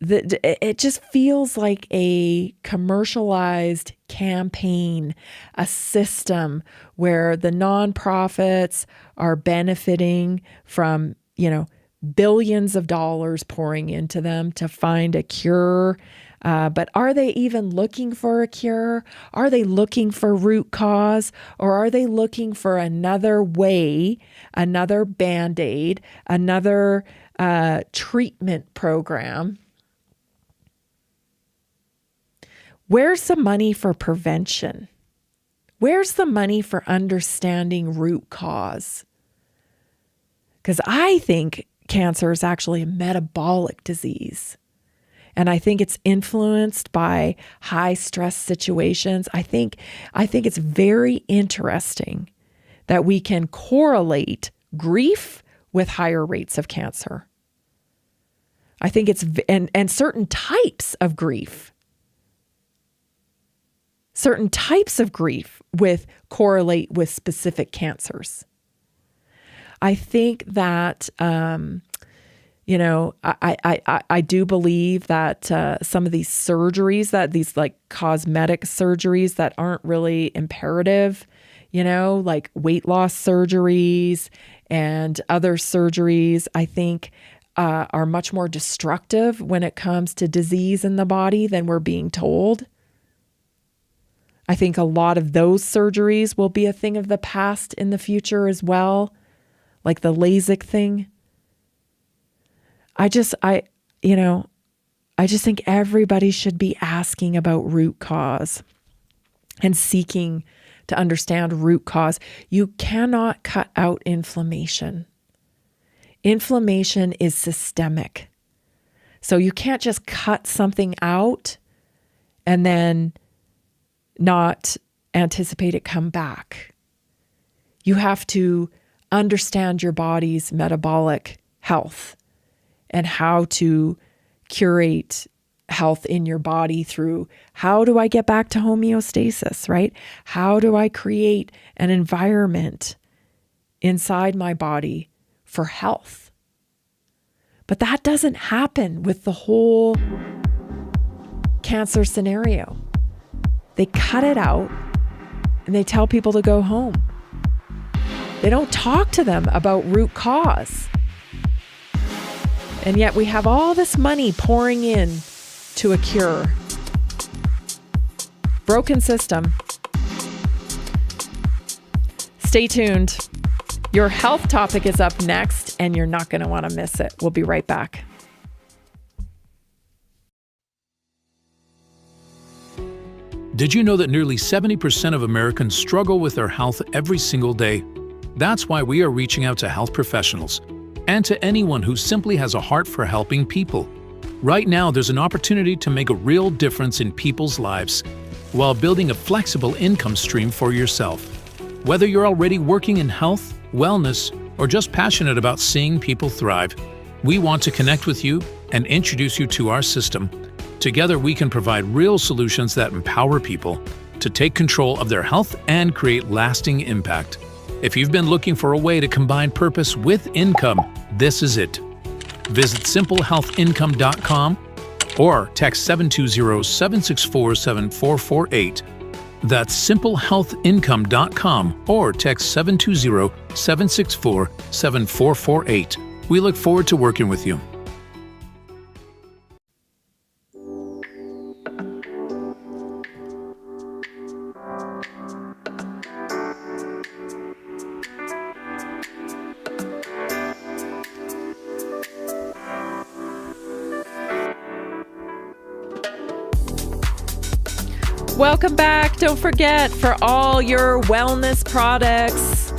It just feels like a commercialized campaign, a system where the nonprofits are benefiting from, billions of dollars pouring into them to find a cure. But are they even looking for a cure? Are they looking for root cause? Or are they looking for another way, another Band-Aid, another treatment program? Where's the money for prevention? Where's the money for understanding root cause? Because I think cancer is actually a metabolic disease. And I think it's influenced by high stress situations. I think it's very interesting that we can correlate grief with higher rates of cancer. I think it's, and certain types of grief. Certain types of grief correlate with specific cancers. I think that, I do believe that some of these surgeries, these like cosmetic surgeries that aren't really imperative, like weight loss surgeries and other surgeries, I think are much more destructive when it comes to disease in the body than we're being told. I think a lot of those surgeries will be a thing of the past in the future as well, like the Lasik thing. I just think everybody should be asking about root cause and seeking to understand root cause. You cannot cut out inflammation. Inflammation is systemic. So you can't just cut something out and then not anticipate it come back. You have to understand your body's metabolic health and how to curate health in your body through how do I get back to homeostasis, right? How do I create an environment inside my body for health? But that doesn't happen with the whole cancer scenario. They cut it out and they tell people to go home. They don't talk to them about root cause. And yet we have all this money pouring in to a cure. Broken system. Stay tuned. Your health topic is up next, and you're not going to want to miss it. We'll be right back. Did you know that nearly 70% of Americans struggle with their health every single day? That's why we are reaching out to health professionals and to anyone who simply has a heart for helping people. Right now, there's an opportunity to make a real difference in people's lives while building a flexible income stream for yourself. Whether you're already working in health, wellness, or just passionate about seeing people thrive, we want to connect with you and introduce you to our system. Together, we can provide real solutions that empower people to take control of their health and create lasting impact. If you've been looking for a way to combine purpose with income, this is it. Visit simplehealthincome.com or text 720-764-7448. That's simplehealthincome.com or text 720-764-7448. We look forward to working with you. Welcome back. Don't forget, for all your wellness products,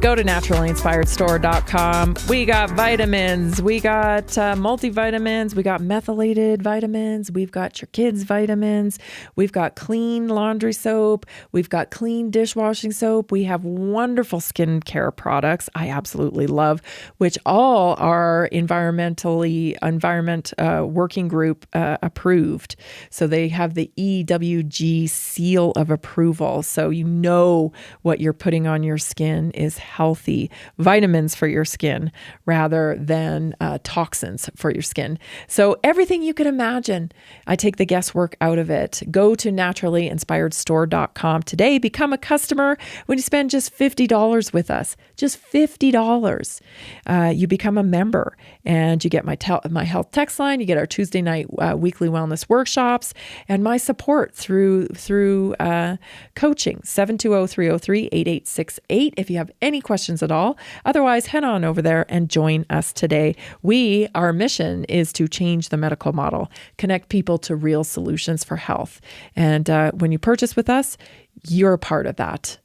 go to naturallyinspiredstore.com. We got vitamins, we got multivitamins, we got methylated vitamins, we've got your kids' vitamins, we've got clean laundry soap, we've got clean dishwashing soap, we have wonderful skincare products I absolutely love, which all are environment working group approved. So they have the EWG seal of approval. So you know what you're putting on your skin is healthy vitamins for your skin rather than toxins for your skin. So everything you can imagine, I take the guesswork out of it. Go to naturallyinspiredstore.com today. Become a customer when you spend just $50 with us. Just $50. You become a member and you get my health text line. You get our Tuesday night weekly wellness workshops and my support through coaching. 720-303-8868 if you have any questions at all. Otherwise, head on over there and join us today. Our mission is to change the medical model, connect people to real solutions for health. And when you purchase with us, you're a part of that.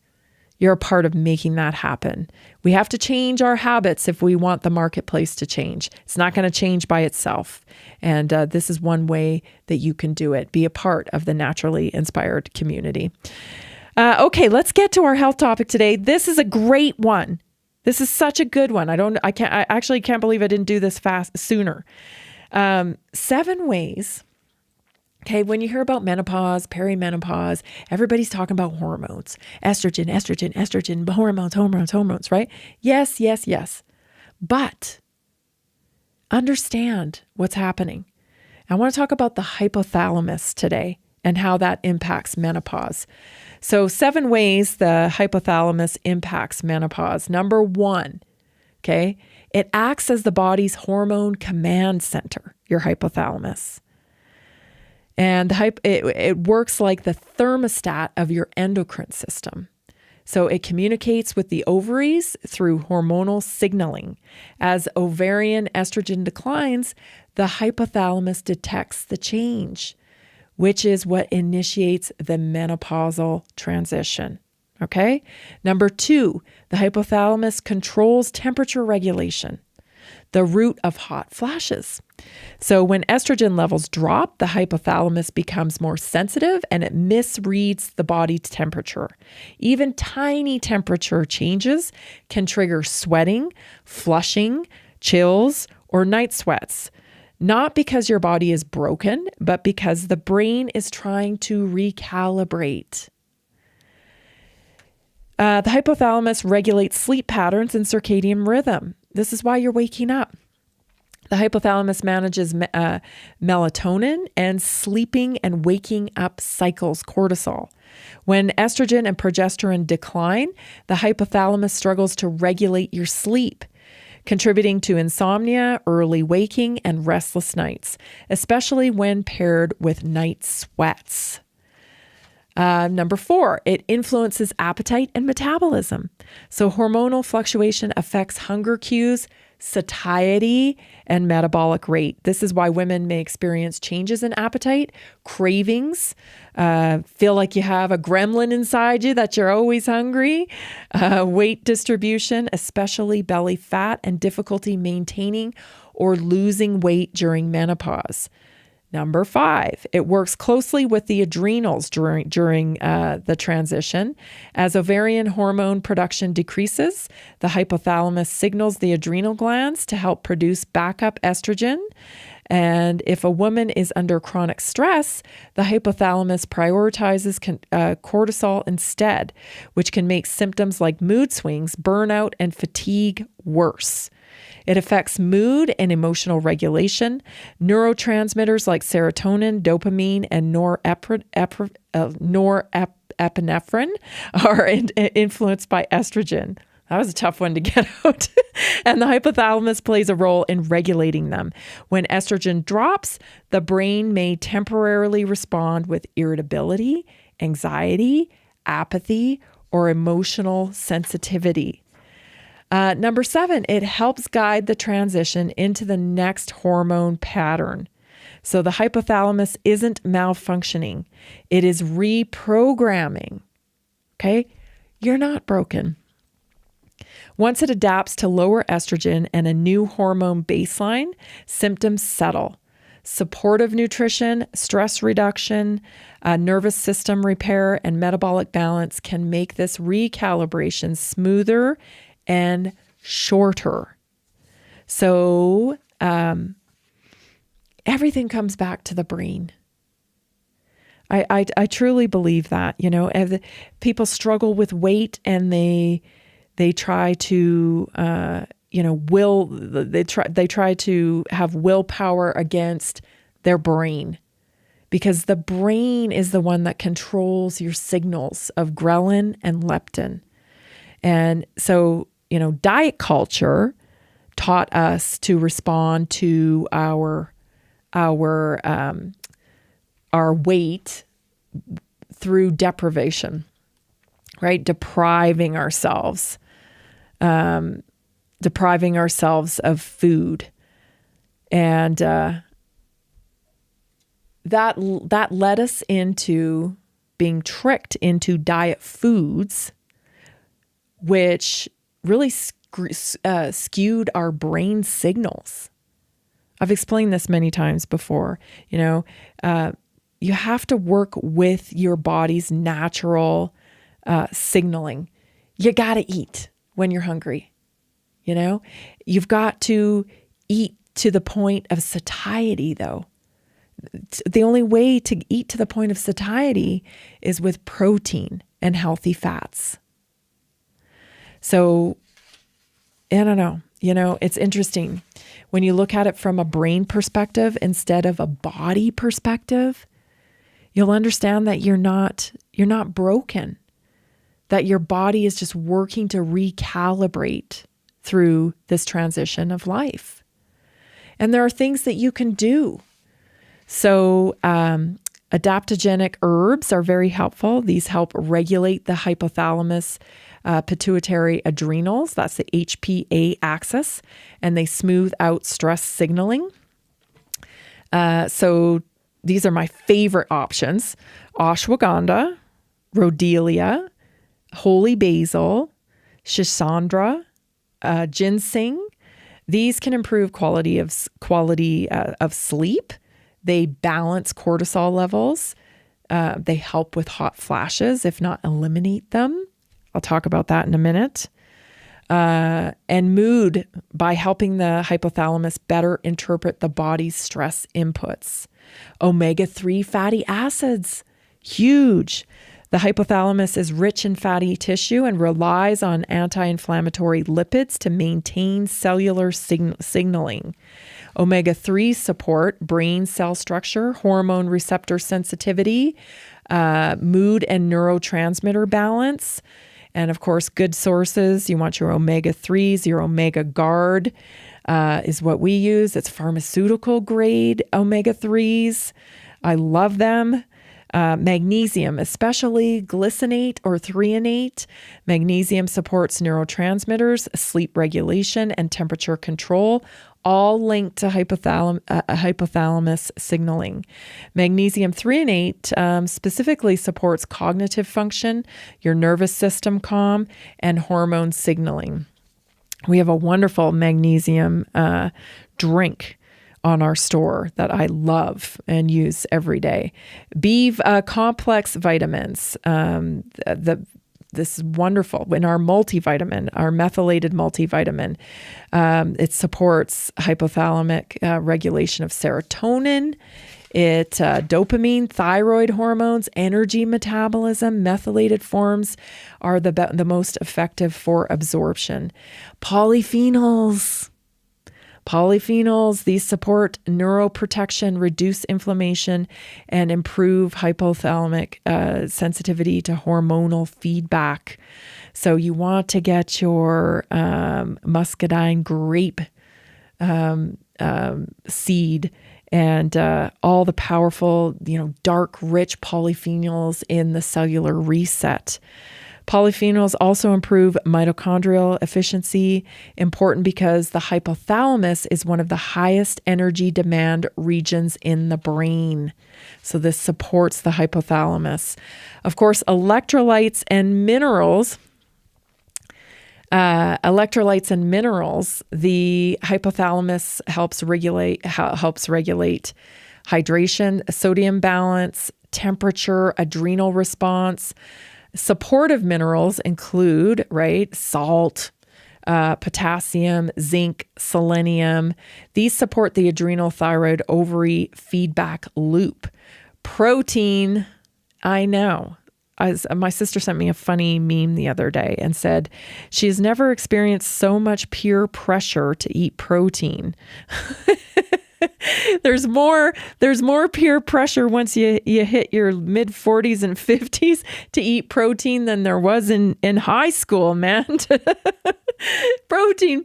You're a part of making that happen. We have to change our habits if we want the marketplace to change. It's not going to change by itself. And this is one way that you can do it. Be a part of the Naturally Inspired community. Okay, let's get to our health topic today. This is a great one. This is such a good one. I actually can't believe I didn't do this sooner. 7 ways. Okay, when you hear about menopause, perimenopause, everybody's talking about hormones. Estrogen, hormones, right? Yes. But understand what's happening. I want to talk about the hypothalamus today and how that impacts menopause. So 7 ways the hypothalamus impacts menopause. Number 1, okay, it acts as the body's hormone command center, your hypothalamus. And it works like the thermostat of your endocrine system. So it communicates with the ovaries through hormonal signaling. As ovarian estrogen declines, the hypothalamus detects the change, which is what initiates the menopausal transition. Okay? Number 2, the hypothalamus controls temperature regulation, the root of hot flashes. So when estrogen levels drop, the hypothalamus becomes more sensitive and it misreads the body's temperature. Even tiny temperature changes can trigger sweating, flushing, chills, or night sweats. Not because your body is broken, but because the brain is trying to recalibrate. The hypothalamus regulates sleep patterns and circadian rhythm. This is why you're waking up. The hypothalamus manages melatonin and sleeping and waking up cycles, cortisol. When estrogen and progesterone decline, the hypothalamus struggles to regulate your sleep, contributing to insomnia, early waking, and restless nights, especially when paired with night sweats. Number 4, it influences appetite and metabolism. So hormonal fluctuation affects hunger cues, satiety, and metabolic rate. This is why women may experience changes in appetite, cravings, feel like you have a gremlin inside you, that you're always hungry, weight distribution, especially belly fat, and difficulty maintaining or losing weight during menopause. Number 5, it works closely with the adrenals during the transition. As ovarian hormone production decreases, the hypothalamus signals the adrenal glands to help produce backup estrogen. And if a woman is under chronic stress, the hypothalamus prioritizes cortisol instead, which can make symptoms like mood swings, burnout, and fatigue worse. It affects mood and emotional regulation. Neurotransmitters like serotonin, dopamine, and norepinephrine are influenced by estrogen. That was a tough one to get out. And the hypothalamus plays a role in regulating them. When estrogen drops, the brain may temporarily respond with irritability, anxiety, apathy, or emotional sensitivity. Number 7, it helps guide the transition into the next hormone pattern. So the hypothalamus isn't malfunctioning. It is reprogramming. Okay? You're not broken. Once it adapts to lower estrogen and a new hormone baseline, symptoms settle. Supportive nutrition, stress reduction, nervous system repair, and metabolic balance can make this recalibration smoother and shorter. So everything comes back to the brain. I truly believe that. You know, people struggle with weight and they try to they try to have willpower against their brain, because the brain is the one that controls your signals of ghrelin and leptin. And so, you know, diet culture taught us to respond to our weight through deprivation, right? Depriving ourselves of food. And that led us into being tricked into diet foods, which really skewed our brain signals. I've explained this many times before. You know, you have to work with your body's natural signaling. You got to eat when you're hungry. You know, you've got to eat to the point of satiety, though. The only way to eat to the point of satiety is with protein and healthy fats. So, I don't know, you know, it's interesting when you look at it from a brain perspective instead of a body perspective. You'll understand that you're not broken, that your body is just working to recalibrate through this transition of life. And there are things that you can do. So, adaptogenic herbs are very helpful. These help regulate the hypothalamus pituitary adrenals, that's the HPA axis, and they smooth out stress signaling. So these are my favorite options: ashwagandha, rhodelia, holy basil, schisandra, ginseng. These can improve quality of sleep. They balance cortisol levels. They help with hot flashes, if not eliminate them. I'll talk about that in a minute. And mood, by helping the hypothalamus better interpret the body's stress inputs. Omega-3 fatty acids, huge. The hypothalamus is rich in fatty tissue and relies on anti-inflammatory lipids to maintain cellular signaling. Omega-3s support brain cell structure, hormone receptor sensitivity, mood and neurotransmitter balance. And of course, good sources. You want your omega-3s, your Omega Guard is what we use. It's pharmaceutical grade omega-3s. I love them. Magnesium, especially glycinate or threonate. Magnesium supports neurotransmitters, sleep regulation, and temperature control, all linked to hypothalamus signaling. Magnesium threonate specifically supports cognitive function, your nervous system calm, and hormone signaling. We have a wonderful magnesium drink on our store that I love and use every day. B complex vitamins. This is wonderful. In our multivitamin, our methylated multivitamin, it supports hypothalamic regulation of serotonin. It dopamine, thyroid hormones, energy metabolism. Methylated forms are the most effective for absorption. Polyphenols. These support neuroprotection, reduce inflammation, and improve hypothalamic sensitivity to hormonal feedback. So you want to get your muscadine grape seed and all the powerful, dark, rich polyphenols in the cellular reset. Polyphenols also improve mitochondrial efficiency, important because the hypothalamus is one of the highest energy demand regions in the brain. So this supports the hypothalamus. Of course, electrolytes and minerals. The hypothalamus helps regulate hydration, sodium balance, temperature, adrenal response. Supportive minerals include, salt, potassium, zinc, selenium. These support the adrenal thyroid ovary feedback loop. Protein, I know. My sister sent me a funny meme the other day and said she has never experienced so much peer pressure to eat protein. There's more peer pressure once you hit your mid 40s and 50s to eat protein than there was in high school, man. Protein.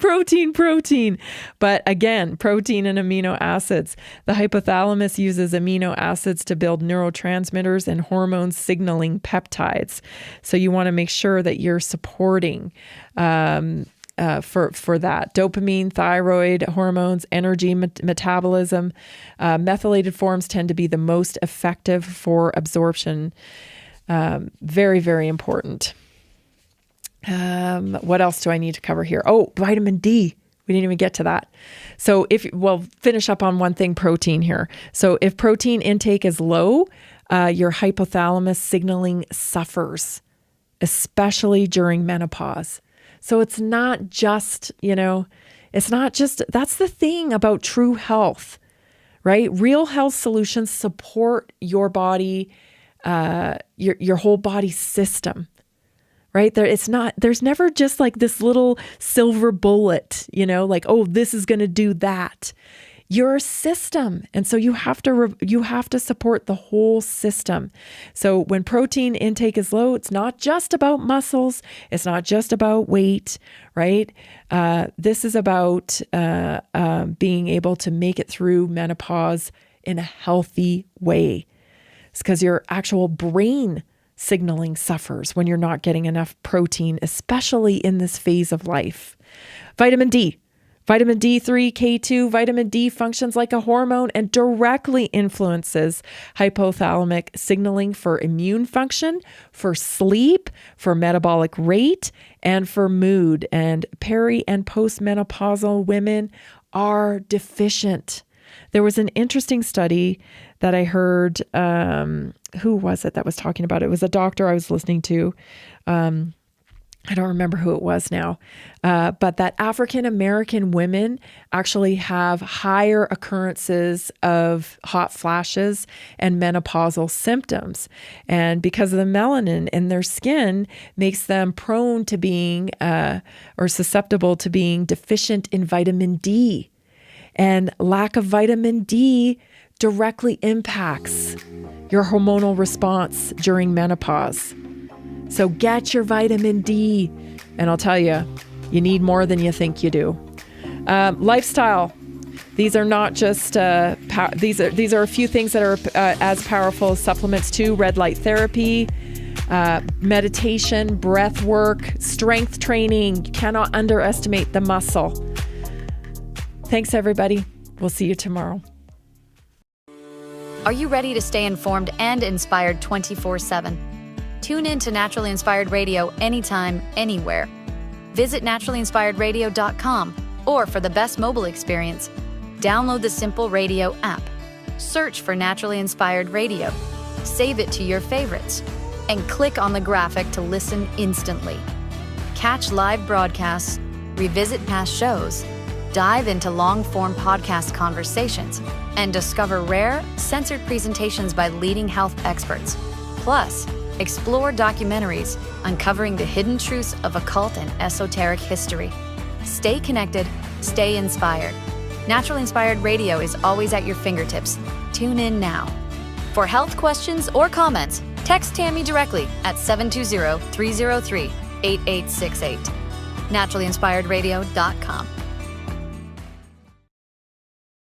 But again, protein and amino acids. The hypothalamus uses amino acids to build neurotransmitters and hormone signaling peptides. So you want to make sure that you're supporting for that. Dopamine, thyroid hormones, energy metabolism. Methylated forms tend to be the most effective for absorption. Very, very important. What else do I need to cover here? Oh, vitamin D. We didn't even get to that. So finish up on one thing, protein here. So if protein intake is low, your hypothalamus signaling suffers, especially during menopause. So it's not just, that's the thing about true health, right? Real health solutions support your body, your whole body system, right? There's never just like this little silver bullet, this is going to do that. You're a system. And so you have to support the whole system. So when protein intake is low, it's not just about muscles. It's not just about weight, right? This is about being able to make it through menopause in a healthy way. It's because your actual brain signaling suffers when you're not getting enough protein, especially in this phase of life. Vitamin D. Vitamin D3, K2, vitamin D functions like a hormone and directly influences hypothalamic signaling for immune function, for sleep, for metabolic rate, and for mood. And peri- and postmenopausal women are deficient. There was an interesting study that I heard, who was it that was talking about it? It was a doctor I was listening to. I don't remember who it was now, but that African American women actually have higher occurrences of hot flashes and menopausal symptoms. And because of the melanin in their skin makes them prone to being or susceptible to being deficient in vitamin D. And lack of vitamin D directly impacts your hormonal response during menopause. So get your vitamin D. And I'll tell you, you need more than you think you do. Lifestyle. These are not just, these are a few things that are as powerful as supplements too. Red light therapy, meditation, breath work, strength training. You cannot underestimate the muscle. Thanks, everybody. We'll see you tomorrow. Are you ready to stay informed and inspired 24/7? Tune in to Naturally Inspired Radio anytime, anywhere. Visit naturallyinspiredradio.com, or for the best mobile experience, download the Simple Radio app. Search for Naturally Inspired Radio. Save it to your favorites, and click on the graphic to listen instantly. Catch live broadcasts, revisit past shows, dive into long-form podcast conversations, and discover rare, censored presentations by leading health experts. Plus, explore documentaries uncovering the hidden truths of occult and esoteric history. Stay connected, stay inspired. Naturally Inspired Radio is always at your fingertips. Tune in now. For health questions or comments, text Tammy directly at 720-303-8868. naturallyinspiredradio.com.